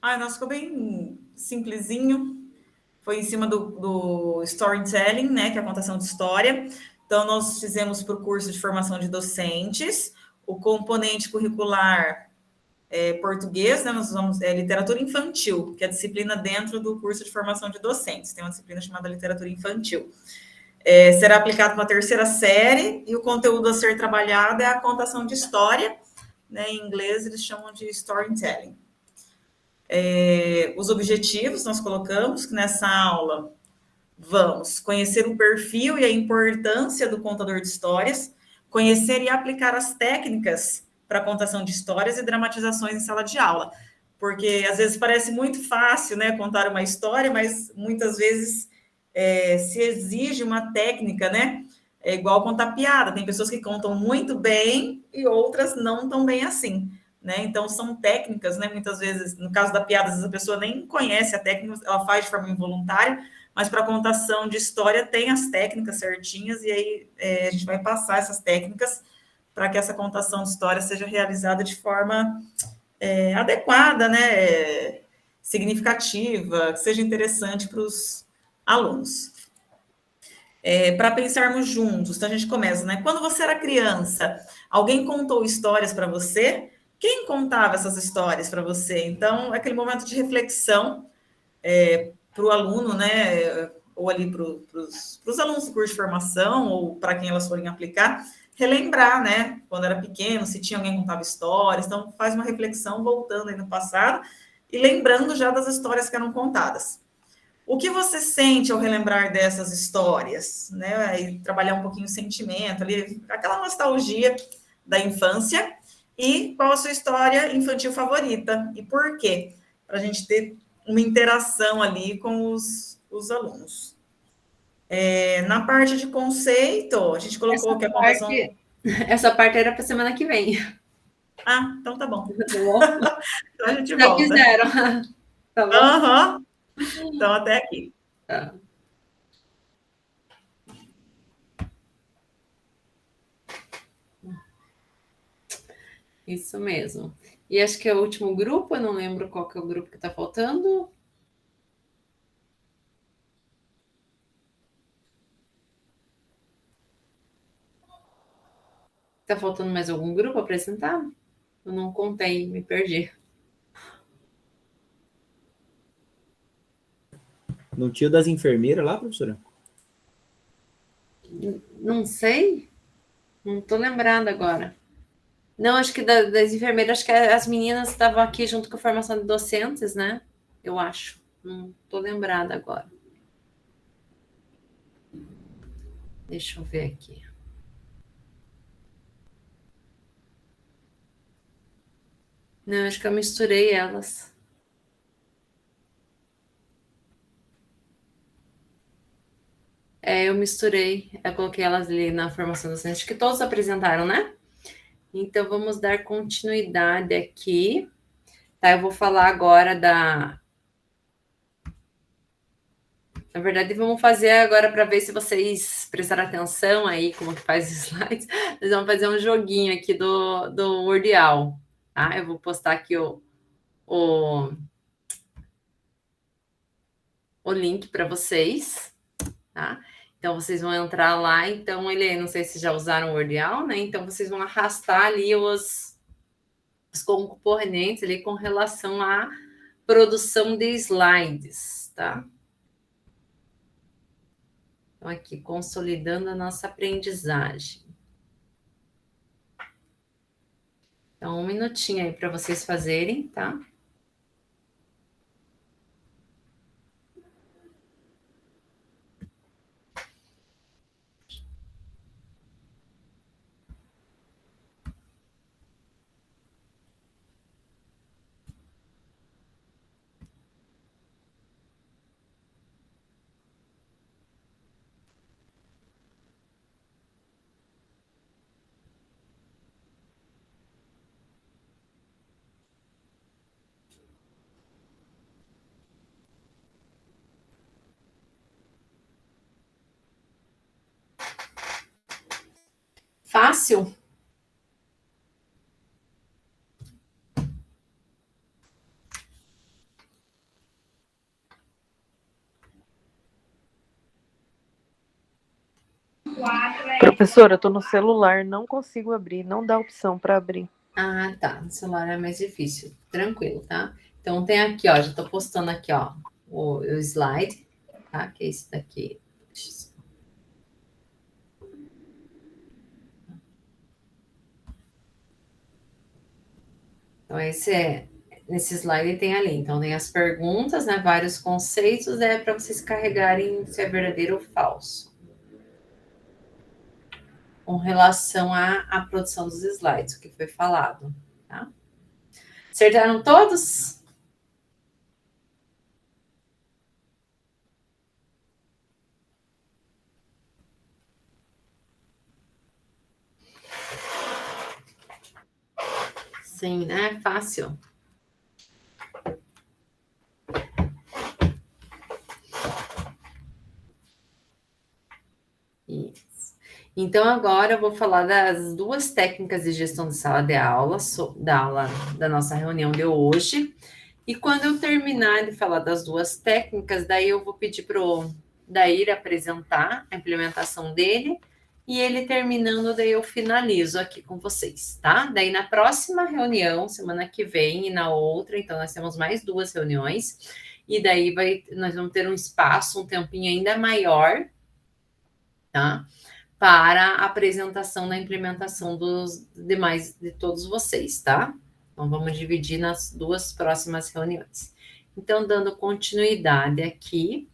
O nosso ficou bem simplesinho. Foi em cima do storytelling, né, que é a contação de história. Então, nós fizemos para o curso de formação de docentes, o componente curricular português, né, nós usamos literatura infantil, que é a disciplina dentro do curso de formação de docentes. Tem uma disciplina chamada literatura infantil. Será aplicado para a 3ª série, e o conteúdo a ser trabalhado é a contação de história, né, em inglês eles chamam de storytelling. Os objetivos nós colocamos que nessa aula vamos conhecer o perfil e a importância do contador de histórias, conhecer e aplicar as técnicas para a contação de histórias e dramatizações em sala de aula, porque às vezes parece muito fácil, né, contar uma história, mas muitas vezes se exige uma técnica, né, é igual contar piada, tem pessoas que contam muito bem e outras não tão bem assim. Né? Então, são técnicas, né? Muitas vezes, no caso da piada, às vezes a pessoa nem conhece a técnica, ela faz de forma involuntária, mas para contação de história tem as técnicas certinhas, e aí a gente vai passar essas técnicas para que essa contação de história seja realizada de forma adequada, né? Significativa, que seja interessante para os alunos. Para pensarmos juntos, então a gente começa, né? Quando você era criança, alguém contou histórias para você? Quem contava essas histórias para você? Então, é aquele momento de reflexão para o aluno, né? Ou ali para os alunos do curso de formação, ou para quem elas forem aplicar, relembrar, né? Quando era pequeno, se tinha alguém que contava histórias. Então, faz uma reflexão voltando aí no passado e lembrando já das histórias que eram contadas. O que você sente ao relembrar dessas histórias, né? E trabalhar um pouquinho o sentimento ali, aquela nostalgia da infância. E qual a sua história infantil favorita e por quê? Para a gente ter uma interação ali com os alunos. Na parte de conceito, a gente colocou que a contação... Essa parte era para semana que vem. Ah, então tá bom. Tá bom? Então a gente Já volta. quiseram. Tá bom? Aham. Então, até aqui. Tá. Isso mesmo. E acho que é o último grupo, eu não lembro qual que é o grupo que está faltando. Está faltando mais algum grupo a apresentar? Eu não contei, me perdi. Não tinha das enfermeiras lá, professora? Não sei. Não estou lembrada agora. Não, acho que das enfermeiras, acho que as meninas estavam aqui junto com a formação de docentes, né? Eu acho. Não estou lembrada agora. Deixa eu ver aqui. Não, acho que eu misturei elas. Eu misturei. Eu coloquei elas ali na formação docente. Acho que todos apresentaram, né? Então, vamos dar continuidade aqui. Tá, eu vou falar agora da... Na verdade, vamos fazer agora para ver se vocês prestaram atenção aí, como que faz os slides. Nós vamos fazer um joguinho aqui do Wordial, tá? Eu vou postar aqui o link para vocês, tá? Então, vocês vão entrar lá. Então, não sei se já usaram o Wordial, né? Então, vocês vão arrastar ali os componentes ali com relação à produção de slides, tá? Então, aqui, consolidando a nossa aprendizagem. Então, um minutinho aí para vocês fazerem, tá? Fácil? Professora, eu estou no celular, não consigo abrir, não dá opção para abrir. Ah, tá. No celular é mais difícil. Tranquilo, tá? Então, tem aqui, ó, já estou postando aqui, ó, o slide, tá? Que é esse daqui. Então, nesse slide tem ali. Então, tem as perguntas, né? Vários conceitos, para vocês carregarem se é verdadeiro ou falso. Com relação à produção dos slides, o que foi falado, tá? Acertaram todos? Sim, né? Fácil. Isso. Então, agora eu vou falar das duas técnicas de gestão de sala de aula, da nossa reunião de hoje. E quando eu terminar de falar das duas técnicas, daí eu vou pedir para o Dair apresentar a implementação dele. E ele terminando, daí eu finalizo aqui com vocês, tá? Daí na próxima reunião, semana que vem, e na outra, então nós temos mais 2 reuniões. E daí nós vamos ter um espaço, um tempinho ainda maior, tá? Para a apresentação da implementação dos demais, de todos vocês, tá? Então, vamos dividir nas 2 próximas reuniões. Então, dando continuidade aqui,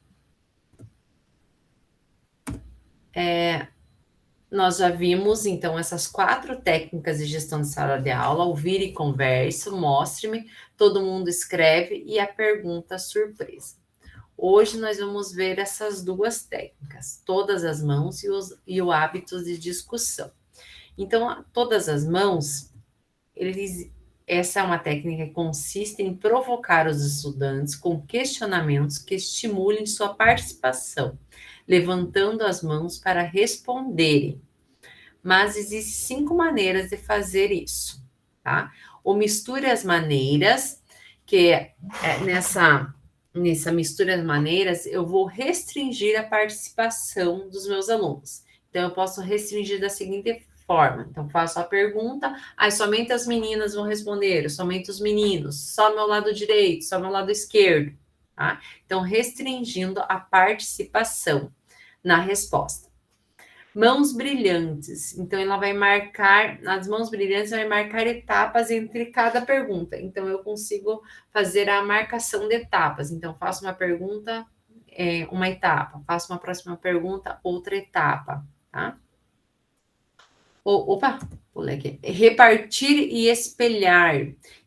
nós já vimos, então, essas 4 técnicas de gestão de sala de aula: ouvir e conversa, mostre-me, todo mundo escreve e a pergunta surpresa. Hoje nós vamos ver essas 2 técnicas, todas as mãos e o hábito de discussão. Então, todas as mãos, essa é uma técnica que consiste em provocar os estudantes com questionamentos que estimulem sua participação, levantando as mãos para responderem. Mas existem 5 maneiras de fazer isso, tá? O misture as maneiras, que nessa mistura de maneiras, eu vou restringir a participação dos meus alunos. Então, eu posso restringir da seguinte forma. Então, faço a pergunta, somente as meninas vão responder, somente os meninos, só meu lado direito, só meu lado esquerdo, tá? Então, restringindo a participação na resposta. Mãos brilhantes. Então, ela vai marcar, nas mãos brilhantes, vai marcar etapas entre cada pergunta. Então, eu consigo fazer a marcação de etapas. Então, faço uma pergunta, uma etapa. Faço uma próxima pergunta, outra etapa, tá? Opa, pulei aqui. Repartir e espelhar.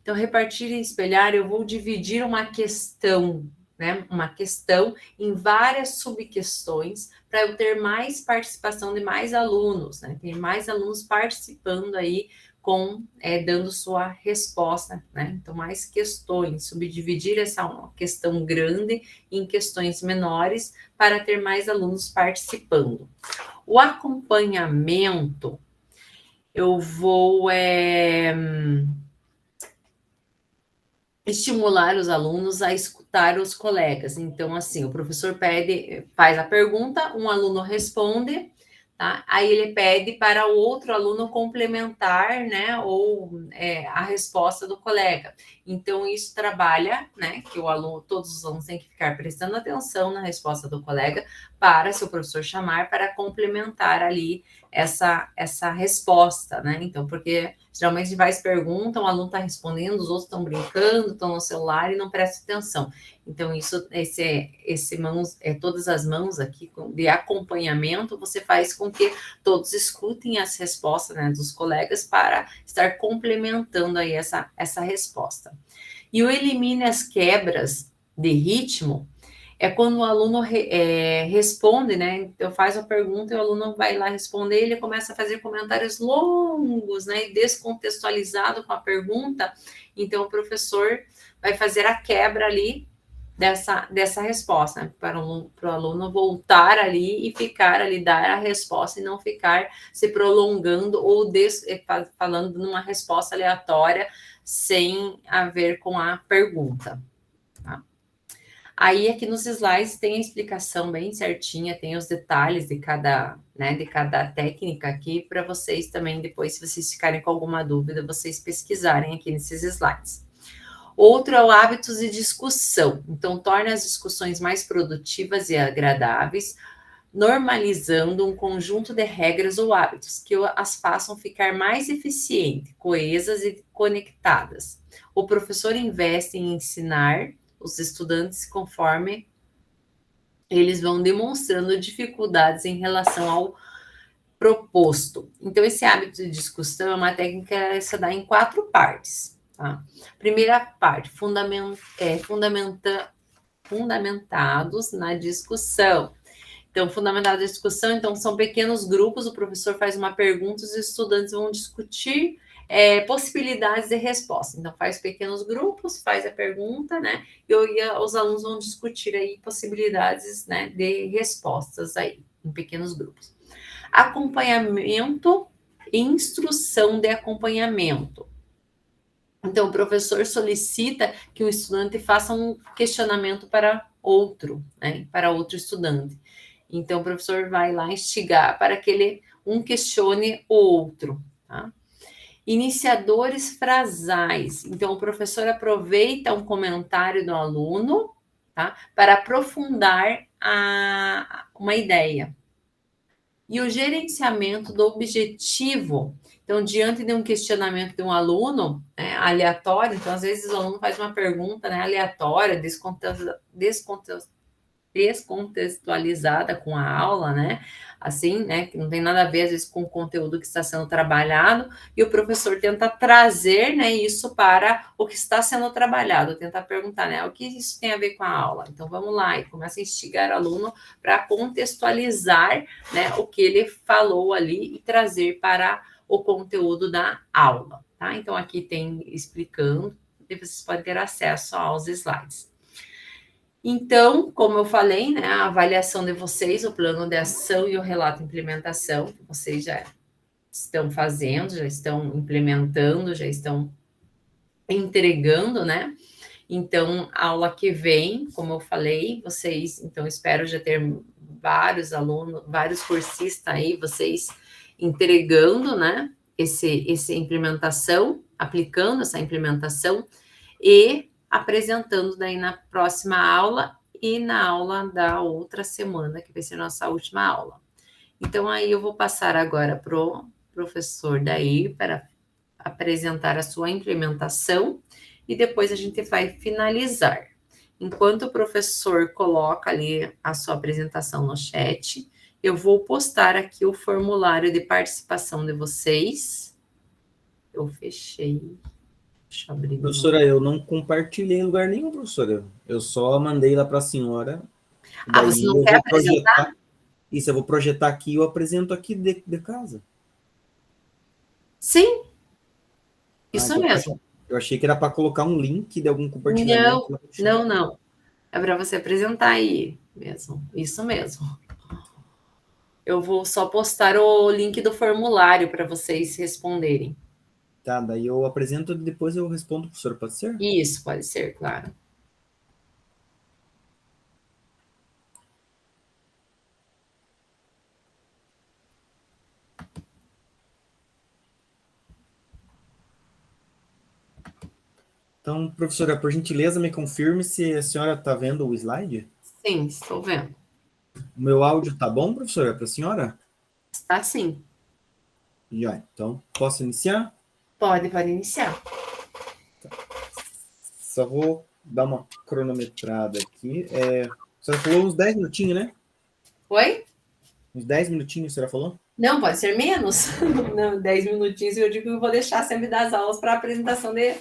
Então, repartir e espelhar, eu vou dividir uma questão, né? Uma questão em várias subquestões para eu ter mais participação de mais alunos, né? Tem mais alunos participando aí dando sua resposta, né? Então, mais questões, subdividir essa questão grande em questões menores para ter mais alunos participando. O acompanhamento, eu vou estimular os alunos a escutar os colegas. Então, assim, o professor faz a pergunta, um aluno responde, tá? Aí ele pede para o outro aluno complementar, né, a resposta do colega. Então, isso trabalha, né, que todos os alunos têm que ficar prestando atenção na resposta do colega para, se o professor chamar, para complementar ali essa resposta, né? Então, porque geralmente faz pergunta, um aluno está respondendo, os outros estão brincando, estão no celular e não prestam atenção. Então, todas as mãos aqui de acompanhamento, você faz com que todos escutem as respostas, né, dos colegas para estar complementando aí essa resposta. E o elimine as quebras de ritmo é quando o aluno responde, né? Então, faz a pergunta e o aluno vai lá responder, ele começa a fazer comentários longos, né? E descontextualizado com a pergunta. Então, o professor vai fazer a quebra ali dessa resposta, né? Para o aluno voltar ali e ficar ali, dar a resposta e não ficar se prolongando ou falando numa resposta aleatória sem a ver com a pergunta. Tá? Aí, aqui nos slides tem a explicação bem certinha, tem os detalhes de cada técnica aqui, para vocês também, depois, se vocês ficarem com alguma dúvida, vocês pesquisarem aqui nesses slides. Outro é o hábitos de discussão. Então, torna as discussões mais produtivas e agradáveis, normalizando um conjunto de regras ou hábitos que as façam ficar mais eficientes, coesas e conectadas. O professor investe em ensinar os estudantes conforme eles vão demonstrando dificuldades em relação ao proposto. Então, esse hábito de discussão é uma técnica que se dá em 4 partes. Tá? Primeira parte, fundamentados na discussão. Então, fundamentados na discussão, então, são pequenos grupos, o professor faz uma pergunta, os estudantes vão discutir possibilidades de resposta. Então, faz pequenos grupos, faz a pergunta, né? E os alunos vão discutir aí possibilidades, né, de respostas aí, em pequenos grupos. Acompanhamento e instrução de acompanhamento. Então, o professor solicita que o estudante faça um questionamento para outro, né? Para outro estudante. Então, o professor vai lá instigar para que um questione o outro, tá? Iniciadores frasais. Então, o professor aproveita um comentário do aluno, tá? Para aprofundar uma ideia. E o gerenciamento do objetivo. Então, diante de um questionamento de um aluno, né, aleatório, então, às vezes, o aluno faz uma pergunta, né, aleatória, descontextualizada com a aula, né? Assim, né? Que não tem nada a ver, às vezes, com o conteúdo que está sendo trabalhado, e o professor tenta trazer, né, isso para o que está sendo trabalhado, tentar perguntar, né, o que isso tem a ver com a aula? Então, vamos lá, e começa a instigar o aluno para contextualizar, né, o que ele falou ali e trazer para o conteúdo da aula, tá? Então, aqui tem explicando, e vocês podem ter acesso aos slides. Então, como eu falei, né, a avaliação de vocês, o plano de ação e o relato de implementação, que vocês já estão fazendo, já estão implementando, já estão entregando, né? Então, a aula que vem, como eu falei, vocês, então, espero já ter vários alunos, vários cursistas aí, vocês entregando, né, essa implementação, aplicando essa implementação e apresentando daí na próxima aula e na aula da outra semana, que vai ser a nossa última aula. Então, aí eu vou passar agora para o professor daí para apresentar a sua implementação e depois a gente vai finalizar. Enquanto o professor coloca ali a sua apresentação no chat, eu vou postar aqui o formulário de participação de vocês. Eu fechei. Deixa eu abrir. Professora, eu não compartilhei em lugar nenhum, professora. Eu só mandei lá para a senhora. Ah, você não quer apresentar? Isso, eu vou projetar aqui e eu apresento aqui de casa. Sim. Isso então mesmo. Eu achei que era para colocar um link de algum compartilhamento. Não. É para você apresentar aí mesmo. Isso mesmo. Eu vou só postar o link do formulário para vocês responderem. Tá, daí eu apresento e depois eu respondo, professor, pode ser? Isso, pode ser, claro. Então, professora, por gentileza, me confirme se a senhora está vendo o slide? Sim, estou vendo. O meu áudio tá bom, professora, para a senhora? Está sim. Já, então, posso iniciar? Pode iniciar. Tá. Só vou dar uma cronometrada aqui. A senhora falou uns 10 minutinhos, né? Oi? Uns 10 minutinhos, a senhora falou? Não, pode ser menos. Não, 10 minutinhos eu digo que eu vou deixar sempre das aulas para a apresentação de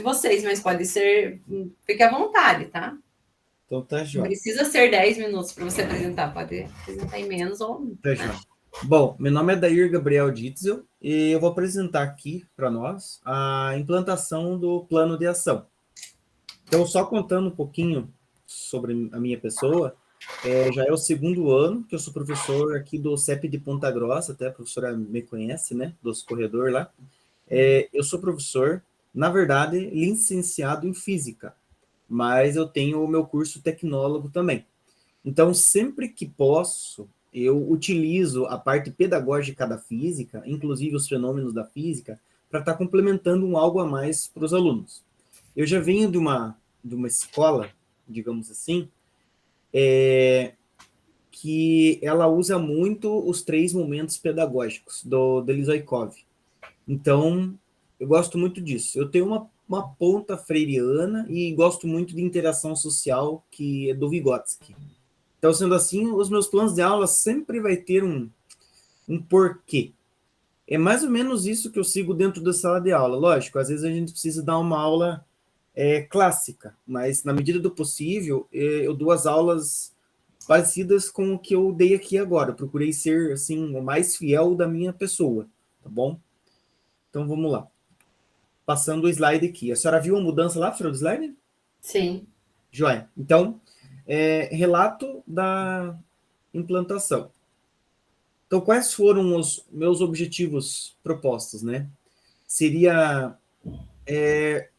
vocês, mas pode ser, fique à vontade, tá? Então tá jóia. Não precisa ser 10 minutos para você apresentar, pode apresentar em menos ou... Tá jóia. Bom, meu nome é Dair Gabriel Ditzel e eu vou apresentar aqui para nós a implantação do plano de ação. Então, só contando um pouquinho sobre a minha pessoa, já é o 2º ano que eu sou professor aqui do CEP de Ponta Grossa, até a professora me conhece, né, dos corredores lá. Eu sou professor, na verdade, licenciado em Física, mas eu tenho o meu curso tecnólogo também. Então, sempre que posso, eu utilizo a parte pedagógica da física, inclusive os fenômenos da física, para estar complementando algo a mais para os alunos. Eu já venho de uma escola, digamos assim, que ela usa muito os 3 momentos pedagógicos do Delisoikov. Então, eu gosto muito disso. Eu tenho uma ponta freiriana e gosto muito de interação social, que é do Vygotsky. Então, sendo assim, os meus planos de aula sempre vai ter um porquê. É mais ou menos isso que eu sigo dentro da sala de aula. Lógico, às vezes a gente precisa dar uma aula clássica, mas na medida do possível, eu dou as aulas parecidas com o que eu dei aqui agora. Eu procurei ser, assim, o mais fiel da minha pessoa, tá bom? Então, vamos lá. Passando o slide aqui. A senhora viu a mudança lá, professora, do slide? Sim. Joia. Então, relato da implantação. Então, quais foram os meus objetivos propostos, né? Seria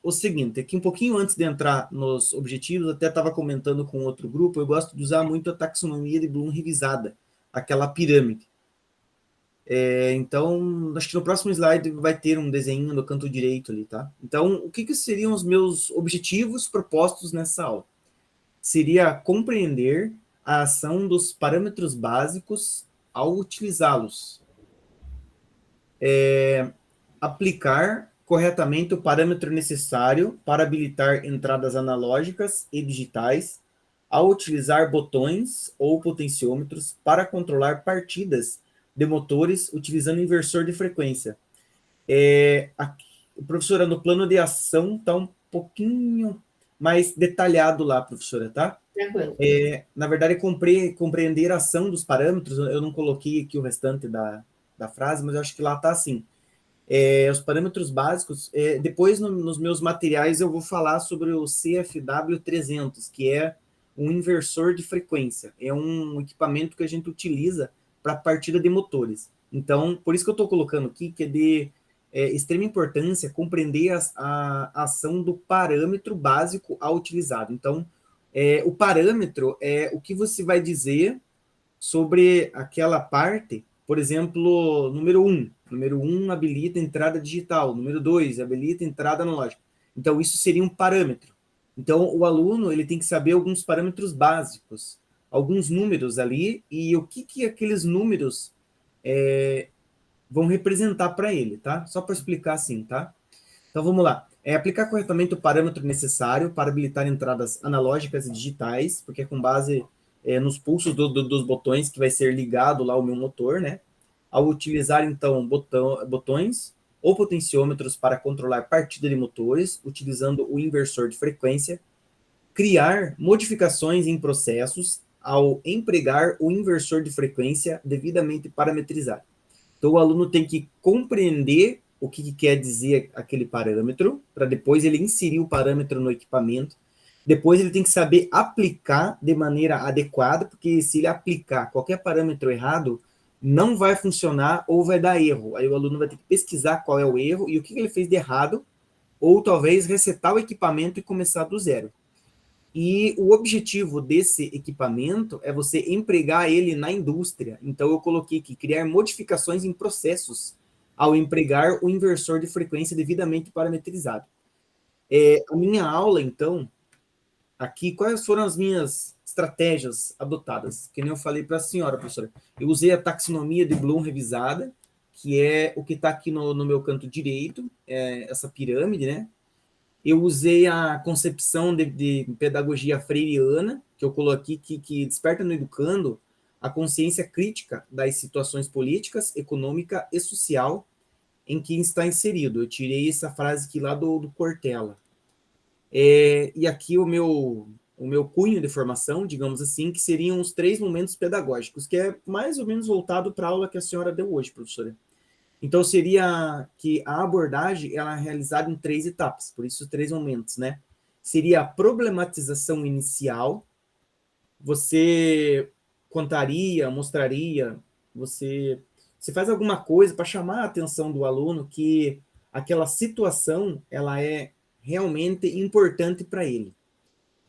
o seguinte, que um pouquinho antes de entrar nos objetivos, até estava comentando com outro grupo, eu gosto de usar muito a taxonomia de Bloom revisada, aquela pirâmide. Então, acho que no próximo slide vai ter um desenho no canto direito ali, tá? Então, o que seriam os meus objetivos propostos nessa aula? Seria compreender a ação dos parâmetros básicos ao utilizá-los. Aplicar corretamente o parâmetro necessário para habilitar entradas analógicas e digitais ao utilizar botões ou potenciômetros para controlar partidas de motores utilizando inversor de frequência. Professora, no plano de ação está um pouquinho mais detalhado lá, professora, tá? Tranquilo. Na verdade, compreender a ação dos parâmetros, eu não coloquei aqui o restante da frase, mas eu acho que lá está assim. Os parâmetros básicos, depois nos meus materiais eu vou falar sobre o CFW300, que é um inversor de frequência. É um equipamento que a gente utiliza para partida de motores. Então, por isso que eu estou colocando aqui, que é de extrema importância compreender a ação do parâmetro básico a utilizado. Então, o parâmetro é o que você vai dizer sobre aquela parte, por exemplo, número 1. Número 1 habilita entrada digital. Número 2 habilita entrada analógica. Então, isso seria um parâmetro. Então, o aluno ele tem que saber alguns parâmetros básicos, alguns números ali, e o que aqueles números vão representar para ele, tá? Só para explicar assim, tá? Então, vamos lá. Aplicar corretamente o parâmetro necessário para habilitar entradas analógicas e digitais, porque é com base nos pulsos dos botões que vai ser ligado lá o meu motor, né? Ao utilizar, então, botões ou potenciômetros para controlar partida de motores, utilizando o inversor de frequência, criar modificações em processos ao empregar o inversor de frequência devidamente parametrizado. Então, o aluno tem que compreender o que quer dizer aquele parâmetro, para depois ele inserir o parâmetro no equipamento. Depois ele tem que saber aplicar de maneira adequada, porque se ele aplicar qualquer parâmetro errado, não vai funcionar ou vai dar erro. Aí o aluno vai ter que pesquisar qual é o erro e o que ele fez de errado, ou talvez resetar o equipamento e começar do zero. E o objetivo desse equipamento é você empregar ele na indústria. Então eu coloquei aqui, criar modificações em processos ao empregar o inversor de frequência devidamente parametrizado. A minha aula, então, aqui, quais foram as minhas estratégias adotadas? Que nem eu falei para a senhora, professora. Eu usei a taxonomia de Bloom revisada, que é o que está aqui no meu canto direito, essa pirâmide, né? Eu usei a concepção de pedagogia freiriana, que eu coloquei que desperta no educando a consciência crítica das situações políticas, econômica e social em que está inserido. Eu tirei essa frase aqui lá do Cortella. E aqui o meu cunho de formação, digamos assim, que seriam os 3 momentos pedagógicos, que é mais ou menos voltado para a aula que a senhora deu hoje, professora. Então, seria que a abordagem ela é realizada em 3 etapas, por isso 3 momentos, né? Seria a problematização inicial, você contaria, mostraria, você faz alguma coisa para chamar a atenção do aluno que aquela situação ela é realmente importante para ele.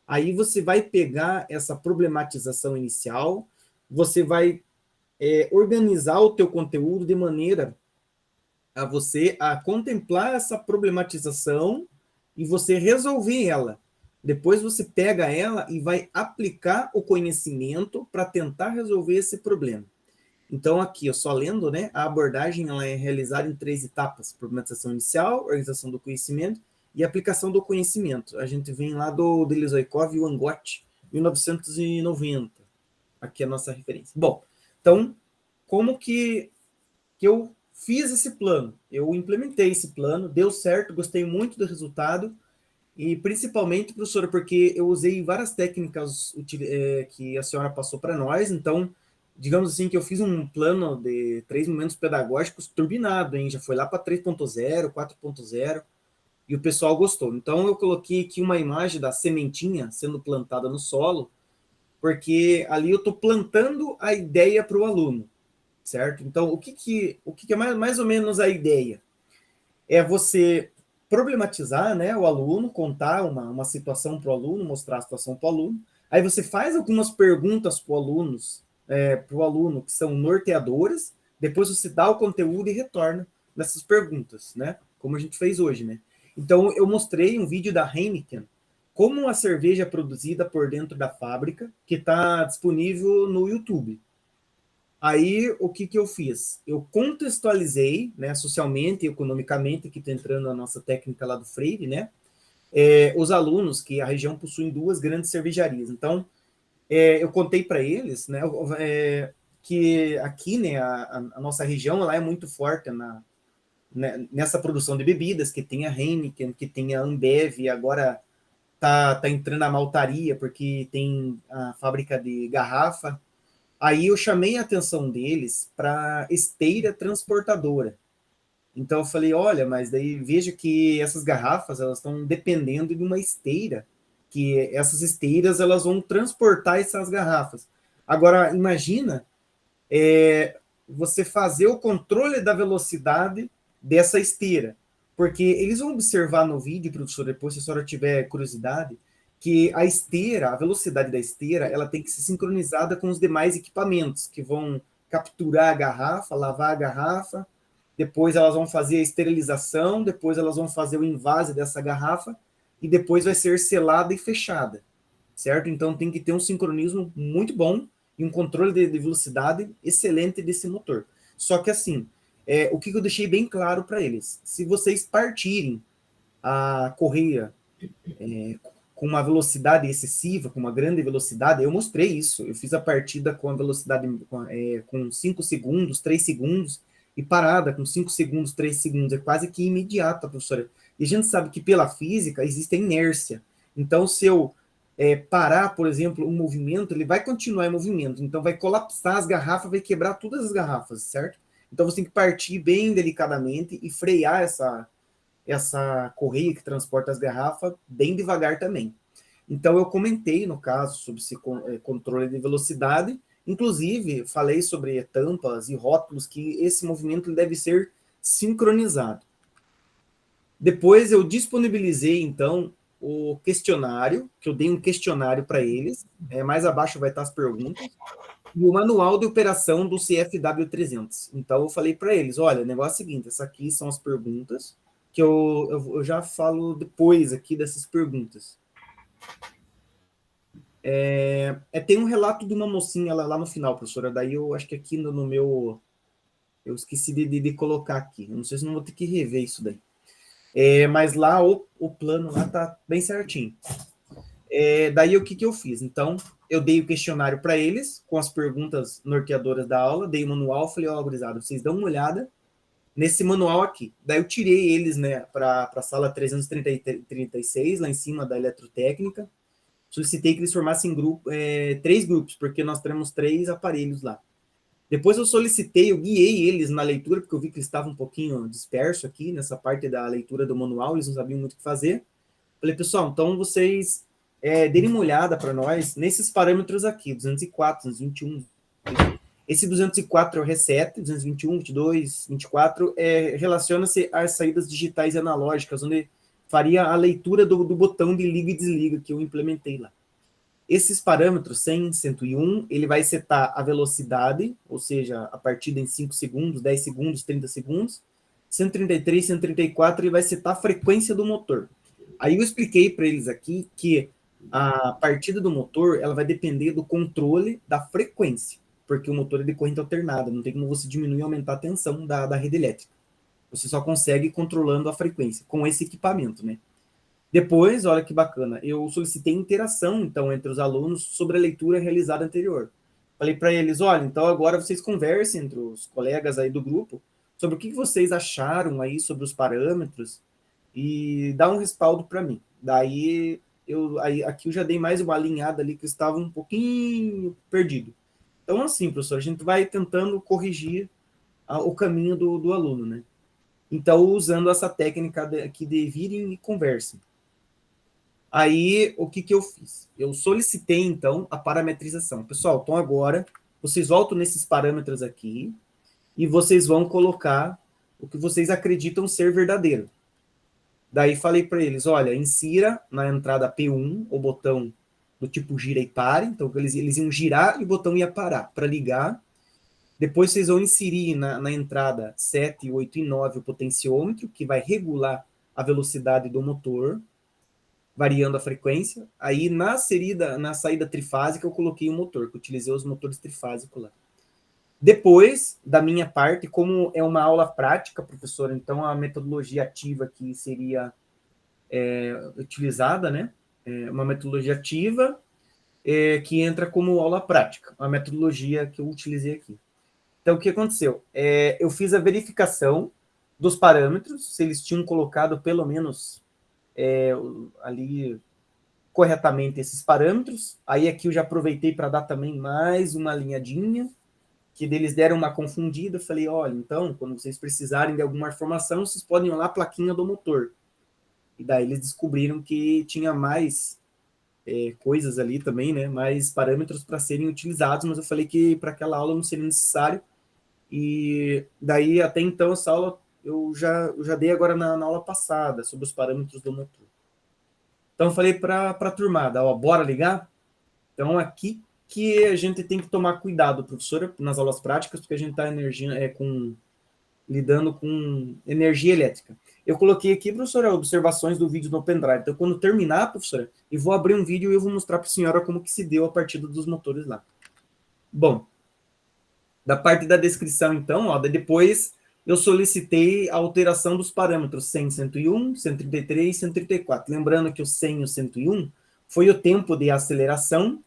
Aí você vai pegar essa problematização inicial, você vai organizar o teu conteúdo de maneira a você contemplar essa problematização e você resolver ela. Depois você pega ela e vai aplicar o conhecimento para tentar resolver esse problema. Então, aqui, só lendo, né, a abordagem ela é realizada em 3 etapas: problematização inicial, organização do conhecimento e aplicação do conhecimento. A gente vem lá do Delizoikov e o Angotti, 1990. Aqui é a nossa referência. Bom, então, como que eu fiz esse plano? Eu implementei esse plano, deu certo, gostei muito do resultado, e principalmente, professora, porque eu usei várias técnicas que a senhora passou para nós, então, digamos assim, que eu fiz um plano de 3 momentos pedagógicos turbinado, hein? Já foi lá para 3.0, 4.0, e o pessoal gostou. Então, eu coloquei aqui uma imagem da sementinha sendo plantada no solo, porque ali eu estou plantando a ideia para o aluno, certo? Então, o que é mais ou menos a ideia? É você problematizar, né, o aluno, contar uma situação para o aluno, mostrar a situação para o aluno, aí você faz algumas perguntas para o aluno que são norteadoras, depois você dá o conteúdo e retorna nessas perguntas, né, como a gente fez hoje, né. Então, eu mostrei um vídeo da Heineken, como a cerveja é produzida por dentro da fábrica, que está disponível no YouTube. Aí, o que eu fiz? Eu contextualizei, né, socialmente e economicamente, que está entrando a nossa técnica lá do Freire, né, os alunos, que a região possui 2 grandes cervejarias. Então, eu contei para eles, né, que aqui, né, a nossa região ela é muito forte nessa produção de bebidas, que tem a Heineken, que tem a Ambev, e agora tá entrando a maltaria, porque tem a fábrica de garrafa. Aí eu chamei a atenção deles para esteira transportadora. Então eu falei, olha, mas daí veja que essas garrafas, elas estão dependendo de uma esteira, que essas esteiras, elas vão transportar essas garrafas. Agora, imagina você fazer o controle da velocidade dessa esteira, porque eles vão observar no vídeo, professor, depois, se a senhora tiver curiosidade, que a esteira, a velocidade da esteira, ela tem que ser sincronizada com os demais equipamentos, que vão capturar a garrafa, lavar a garrafa, depois elas vão fazer a esterilização, depois elas vão fazer o invase dessa garrafa, e depois vai ser selada e fechada, certo? Então tem que ter um sincronismo muito bom e um controle de velocidade excelente desse motor. Só que assim, o que eu deixei bem claro para eles, se vocês partirem a correia com uma velocidade excessiva, com uma grande velocidade, eu mostrei isso, eu fiz a partida com a velocidade com 5 segundos, 3 segundos, e parada com 5 segundos, 3 segundos, é quase que imediata, professora. E a gente sabe que pela física existe a inércia. Então, se eu parar, por exemplo, um movimento, ele vai continuar em movimento, então vai colapsar as garrafas, vai quebrar todas as garrafas, certo? Então você tem que partir bem delicadamente e frear essa correia que transporta as garrafas bem devagar também. Então eu comentei, no caso, sobre esse controle de velocidade, inclusive falei sobre tampas e rótulos, que esse movimento deve ser sincronizado. Depois eu disponibilizei, então, o questionário, que eu dei um questionário para eles, mais abaixo vai estar as perguntas, e o manual de operação do CFW300. Então eu falei para eles, olha, o negócio é o seguinte, essas aqui são as perguntas, que eu já falo depois aqui dessas perguntas. Tem um relato de uma mocinha lá no final, professora, daí eu acho que aqui no meu... Eu esqueci de colocar aqui, eu não sei se não vou ter que rever isso daí. Mas lá o plano lá tá bem certinho. Daí o que eu fiz? Então, eu dei o questionário para eles, com as perguntas norteadoras da aula, dei o manual, falei, ó, gurizada, vocês dão uma olhada nesse manual aqui. Daí eu tirei eles, né, para a sala 336, lá em cima da eletrotécnica, solicitei que eles formassem 3 grupos, porque nós temos 3 aparelhos lá. Depois eu guiei eles na leitura, porque eu vi que eles estavam um pouquinho dispersos aqui, nessa parte da leitura do manual, eles não sabiam muito o que fazer. Falei, pessoal, então vocês deem uma olhada para nós nesses parâmetros aqui, 204, 221. Esse 204 é o reset, 221, 22, 24, relaciona-se às saídas digitais e analógicas, onde faria a leitura do botão de liga e desliga que eu implementei lá. Esses parâmetros, 100, 101, ele vai setar a velocidade, ou seja, a partida em 5 segundos, 10 segundos, 30 segundos. 133, 134, ele vai setar a frequência do motor. Aí eu expliquei para eles aqui que a partida do motor, ela vai depender do controle da frequência, porque o motor é de corrente alternada, não tem como você diminuir e aumentar a tensão da rede elétrica. Você só consegue controlando a frequência, com esse equipamento, né? Depois, olha que bacana, eu solicitei interação, então, entre os alunos sobre a leitura realizada anterior. Falei para eles, olha, então agora vocês conversem entre os colegas aí do grupo sobre o que vocês acharam aí sobre os parâmetros e dá um respaldo para mim. Daí, aqui eu já dei mais uma alinhada ali que estava um pouquinho perdido. Então, assim, professor, a gente vai tentando corrigir o caminho do aluno, né? Então, usando essa técnica aqui de virem e conversem. Aí, o que eu fiz? Eu solicitei, então, a parametrização. Pessoal, então agora, vocês voltam nesses parâmetros aqui e vocês vão colocar o que vocês acreditam ser verdadeiro. Daí, falei para eles, olha, insira na entrada P1 o botão do tipo gira e pare. Então, eles iam girar e o botão ia parar para ligar. Depois, vocês vão inserir na entrada 7, 8 e 9 o potenciômetro, que vai regular a velocidade do motor, variando a frequência. Aí, na saída trifásica, eu coloquei o motor, que eu utilizei os motores trifásicos lá. Depois, da minha parte, como é uma aula prática, professor, então a metodologia ativa aqui seria utilizada, né? Uma metodologia ativa. que entra como aula prática, a metodologia que eu utilizei aqui. Então, o que aconteceu? Eu fiz a verificação dos parâmetros, se eles tinham colocado pelo menos ali corretamente esses parâmetros. Aí aqui eu já aproveitei para dar também mais uma alinhadinha, que eles deram uma confundida. Eu falei, olha, então, quando vocês precisarem de alguma informação, vocês podem olhar a plaquinha do motor. E daí eles descobriram que tinha mais coisas ali também, né? Mais parâmetros para serem utilizados, mas eu falei que para aquela aula não seria necessário. E daí, até então, essa aula eu já dei agora na aula passada, sobre os parâmetros do motor. Então, eu falei para a turmada, ó, bora ligar? Então, aqui que a gente tem que tomar cuidado, professora, nas aulas práticas, porque a gente está lidando com energia elétrica. Eu coloquei aqui, professora, observações do vídeo no pendrive. Então, quando terminar, professora, eu vou abrir um vídeo e eu vou mostrar para a senhora como que se deu a partida dos motores lá. Bom, da parte da descrição, então, ó, depois eu solicitei a alteração dos parâmetros 100, 101, 133 e 134. Lembrando que o 100 e o 101 foi o tempo de aceleração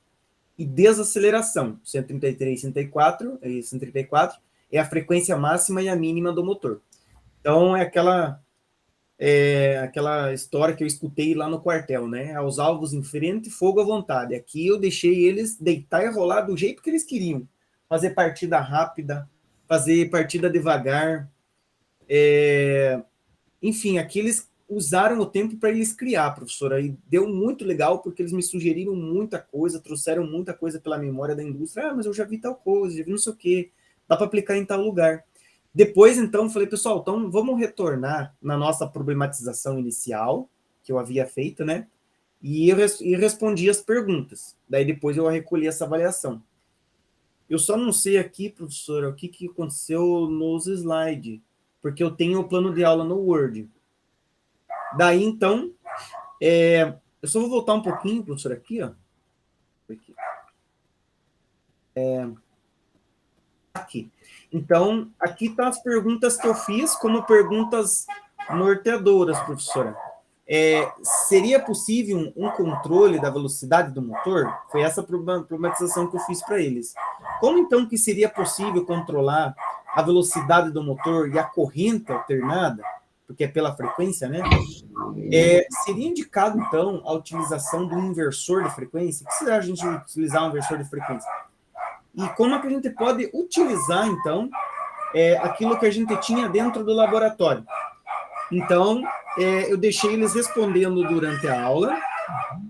e desaceleração. 133 e 134 é a frequência máxima e a mínima do motor. Então, é aquela história que eu escutei lá no quartel, né? Aos alvos em frente, fogo à vontade. Aqui eu deixei eles deitar e rolar do jeito que eles queriam. Fazer partida rápida, fazer partida devagar. Enfim, aqui eles usaram o tempo para eles criar, professora, e deu muito legal, porque eles me sugeriram muita coisa, trouxeram muita coisa pela memória da indústria. Mas eu já vi tal coisa, já vi não sei o quê, dá para aplicar em tal lugar. Depois, então, falei, pessoal, então vamos retornar na nossa problematização inicial, que eu havia feito, né? E eu respondi as perguntas. Daí depois eu recolhi essa avaliação. Eu só não sei aqui, professora, o que aconteceu nos slides, porque eu tenho o plano de aula no Word. Daí, então, eu só vou voltar um pouquinho, professora, aqui, ó. Aqui. Então, aqui estão as perguntas que eu fiz como perguntas norteadoras, professora. Seria possível um controle da velocidade do motor? Foi essa problematização que eu fiz para eles. Como, então, que seria possível controlar a velocidade do motor e a corrente alternada? Porque é pela frequência, né? Seria indicado, então, a utilização do inversor de frequência? O que será a gente utilizar um inversor de frequência? E como é que a gente pode utilizar, então, aquilo que a gente tinha dentro do laboratório? Então, eu deixei eles respondendo durante a aula,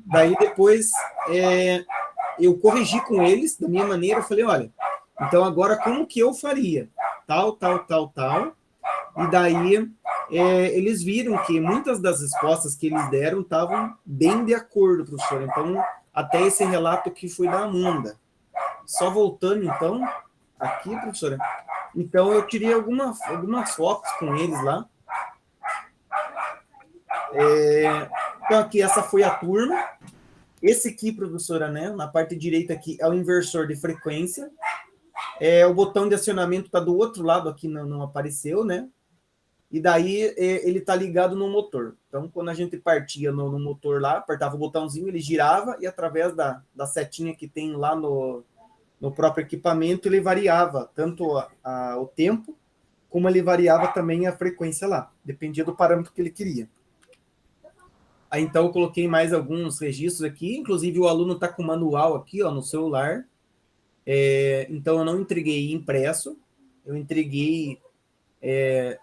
daí depois eu corrigi com eles, da minha maneira, eu falei, olha, então agora como que eu faria? Tal, e daí eles viram que muitas das respostas que eles deram estavam bem de acordo, professor. Então, até esse relato que foi da Amanda. Só voltando, então, aqui, professora. Então, eu tirei algumas fotos com eles lá. Então, aqui, essa foi a turma. Esse aqui, professora, né, na parte direita aqui, é o inversor de frequência. O botão de acionamento está do outro lado, aqui não apareceu, né? E daí, ele está ligado no motor. Então, quando a gente partia no motor lá, apertava o botãozinho, ele girava, e através da setinha que tem lá no próprio equipamento, ele variava tanto o tempo, como ele variava também a frequência lá, dependia do parâmetro que ele queria. Aí, então, eu coloquei mais alguns registros aqui, inclusive o aluno está com o manual aqui, ó, no celular. Então, eu não entreguei impresso, eu entreguei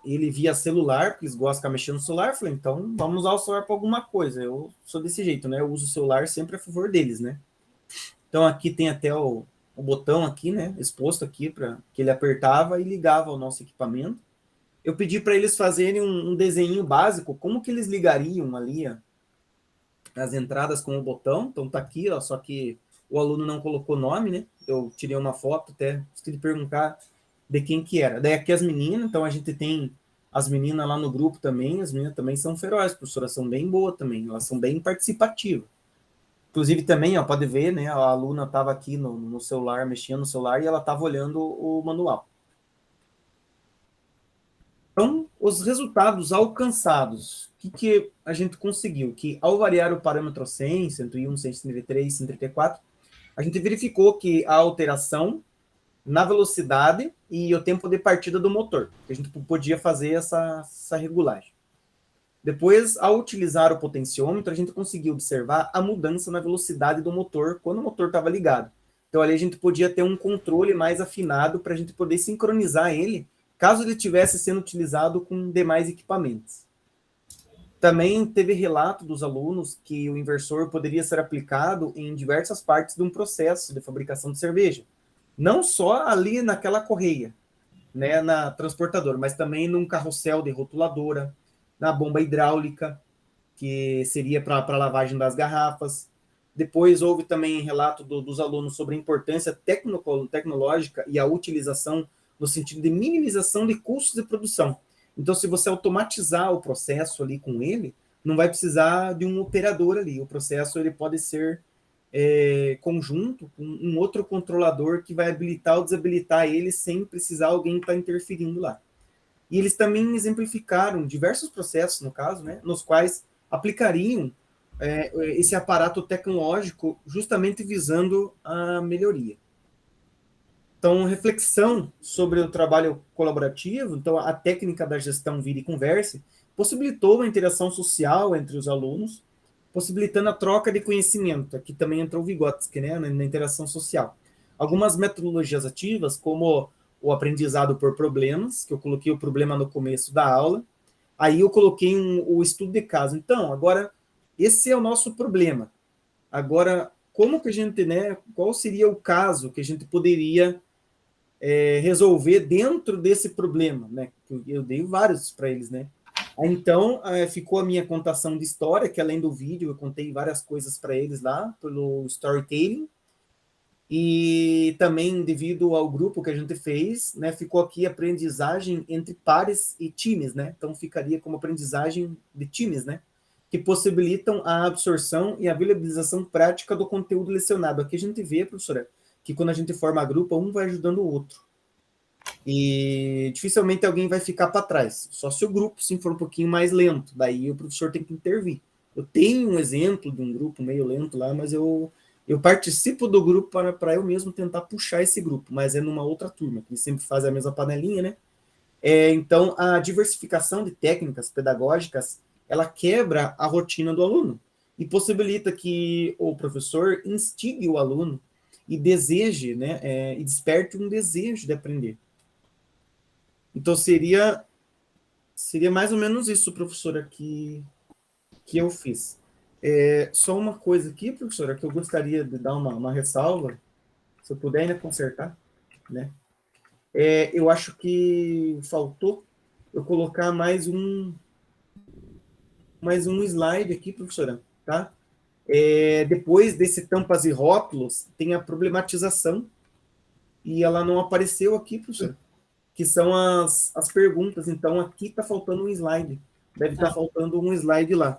ele via celular, porque eles gostam de ficar mexendo no celular. Eu falei, então, vamos usar o celular para alguma coisa. Eu sou desse jeito, né? Eu uso o celular sempre a favor deles, né? Então, aqui tem até o botão aqui, né, exposto aqui, para que ele apertava e ligava ao nosso equipamento. Eu pedi para eles fazerem um desenho básico, como que eles ligariam ali as entradas com o botão. Então tá aqui, ó, só que o aluno não colocou nome, né, eu tirei uma foto, até esqueci de perguntar de quem que era. Daí aqui as meninas, então a gente tem as meninas lá no grupo também, as meninas também são ferozes, professoras, são bem boas também, elas são bem participativas. Inclusive também, ó, pode ver, né, a aluna estava aqui no celular, mexendo no celular, e ela estava olhando o manual. Então, os resultados alcançados, o que a gente conseguiu? Que ao variar o parâmetro 100, 101, 133, 134, a gente verificou que a alteração na velocidade e o tempo de partida do motor, que a gente podia fazer essa regulagem. Depois, ao utilizar o potenciômetro, a gente conseguiu observar a mudança na velocidade do motor quando o motor estava ligado. Então, ali a gente podia ter um controle mais afinado para a gente poder sincronizar ele, caso ele estivesse sendo utilizado com demais equipamentos. Também teve relato dos alunos que o inversor poderia ser aplicado em diversas partes de um processo de fabricação de cerveja. Não só ali naquela correia, né, na transportadora, mas também num carrossel de rotuladora, na bomba hidráulica, que seria para lavagem das garrafas. Depois houve também relato dos alunos sobre a importância tecnológica e a utilização no sentido de minimização de custos de produção. Então, se você automatizar o processo ali com ele, não vai precisar de um operador ali. O processo ele pode ser conjunto com um outro controlador que vai habilitar ou desabilitar ele sem precisar alguém estar interferindo lá. E eles também exemplificaram diversos processos, no caso, né, nos quais aplicariam esse aparato tecnológico justamente visando a melhoria. Então, reflexão sobre o trabalho colaborativo, então a técnica da gestão vira e converse, possibilitou uma interação social entre os alunos, possibilitando a troca de conhecimento. Aqui também entrou o Vygotsky, né, na interação social. Algumas metodologias ativas, como o aprendizado por problemas, que eu coloquei o problema no começo da aula, aí eu coloquei o estudo de caso. Então, agora, esse é o nosso problema. Agora, como que a gente, né, qual seria o caso que a gente poderia resolver dentro desse problema, né? Eu dei vários para eles, né? Então, ficou a minha contação de história, que além do vídeo, eu contei várias coisas para eles lá, pelo storytelling, e também devido ao grupo que a gente fez, né, ficou aqui aprendizagem entre pares e times, né? Então, ficaria como aprendizagem de times, né? Que possibilitam a absorção e a viabilização prática do conteúdo lecionado. Aqui a gente vê, professora, que quando a gente forma grupo, um vai ajudando o outro. E dificilmente alguém vai ficar para trás, só se o grupo sim for um pouquinho mais lento, daí o professor tem que intervir. Eu tenho um exemplo de um grupo meio lento lá, mas eu participo do grupo para eu mesmo tentar puxar esse grupo, mas é numa outra turma, que sempre faz a mesma panelinha, né? Então, a diversificação de técnicas pedagógicas, ela quebra a rotina do aluno e possibilita que o professor instigue o aluno e deseje, né, e desperte um desejo de aprender. Então, seria mais ou menos isso, professora, que eu fiz. Só uma coisa aqui, professora, que eu gostaria de dar uma ressalva, se eu puder ainda consertar, né? Eu acho que faltou eu colocar mais um slide aqui, professora, tá? Depois desse tampas e rótulos, tem a problematização, e ela não apareceu aqui, professora, que são as perguntas. Então, aqui está faltando um slide. Deve estar faltando um slide lá.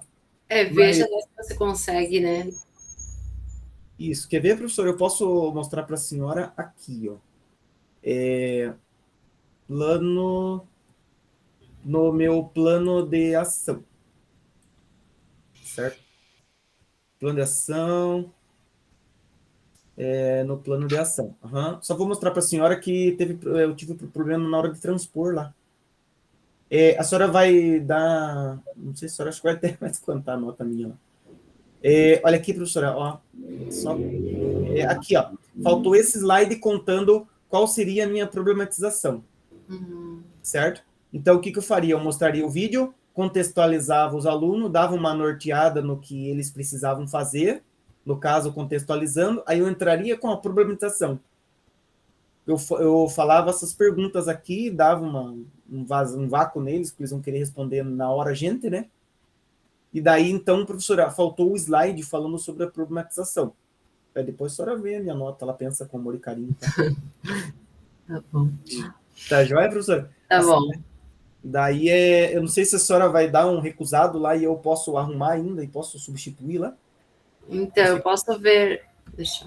Veja se você consegue, né? Isso. Quer ver, professora? Eu posso mostrar para a senhora aqui, ó. No meu plano de ação. Certo? Plano de ação. No plano de ação. Só vou mostrar para a senhora que eu tive problema na hora de transpor lá. A senhora vai dar... Não sei se a senhora acho que vai até mais contar a nota minha lá. Olha aqui, professora. Ó, aqui, ó. Faltou esse slide contando qual seria a minha problematização. Certo? Então, o que eu faria? Eu mostraria o vídeo, contextualizava os alunos, dava uma norteada no que eles precisavam fazer, no caso, contextualizando, aí eu entraria com a problematização. Eu falava essas perguntas aqui, dava um vácuo neles, que eles vão querer responder na hora gente, né? E daí, então, professora, faltou o slide falando sobre a problematização. Depois a senhora vê a minha nota, ela pensa com amor e carinho. Tá bom. Tá joia, professora? Tá bom. Daí, eu não sei se a senhora vai dar um recusado lá e eu posso arrumar ainda e posso substituir lá. Então, eu posso ver... Deixa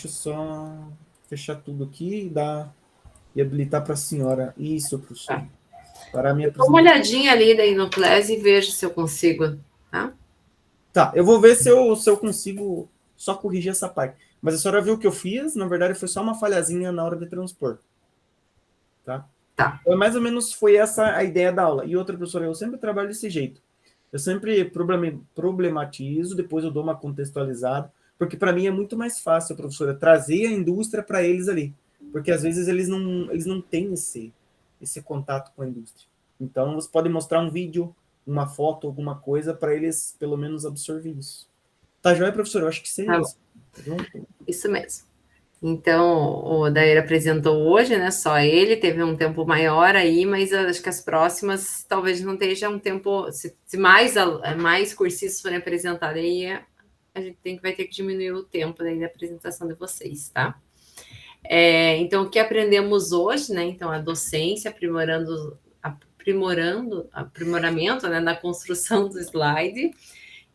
eu só fechar tudo aqui e habilitar para a senhora. Isso, professor. Tá. Dá uma olhadinha ali daí no Class e veja se eu consigo, tá? Tá, eu vou ver se eu consigo só corrigir essa parte. Mas a senhora viu o que eu fiz, na verdade foi só uma falhazinha na hora de transpor. Tá? Tá. Então, mais ou menos foi essa a ideia da aula. E outra, professora, eu sempre trabalho desse jeito. Eu sempre problematizo, depois eu dou uma contextualizada, porque para mim é muito mais fácil, professora, trazer a indústria para eles ali. Porque às vezes eles não têm esse contato com a indústria. Então, você pode mostrar um vídeo, uma foto, alguma coisa, para eles pelo menos absorver isso. Tá joia, professora? Eu acho que seria isso. Isso mesmo. Então, o Daíra apresentou hoje, né? Só ele, teve um tempo maior aí, mas acho que as próximas talvez não esteja um tempo. Se mais cursistas forem apresentados, aí a gente vai ter que diminuir o tempo daí da apresentação de vocês, tá? Então, o que aprendemos hoje, né? Então, a docência, aprimoramento, né, na construção do slide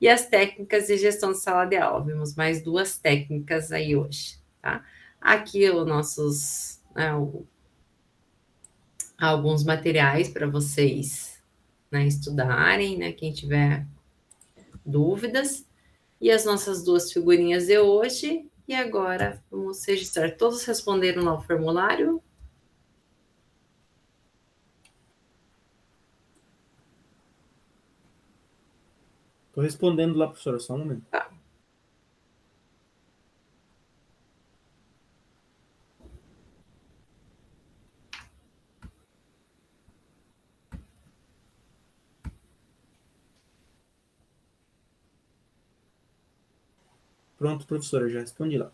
e as técnicas de gestão de sala de aula. Vimos mais 2 técnicas aí hoje, tá? Aqui os nossos, né, alguns materiais para vocês, né, estudarem, né, quem tiver dúvidas, e as nossas 2 figurinhas de hoje. E agora vamos registrar. Todos responderam lá o formulário? Estou respondendo lá, professora, só um momento. Tá. Pronto, professora, já respondi lá.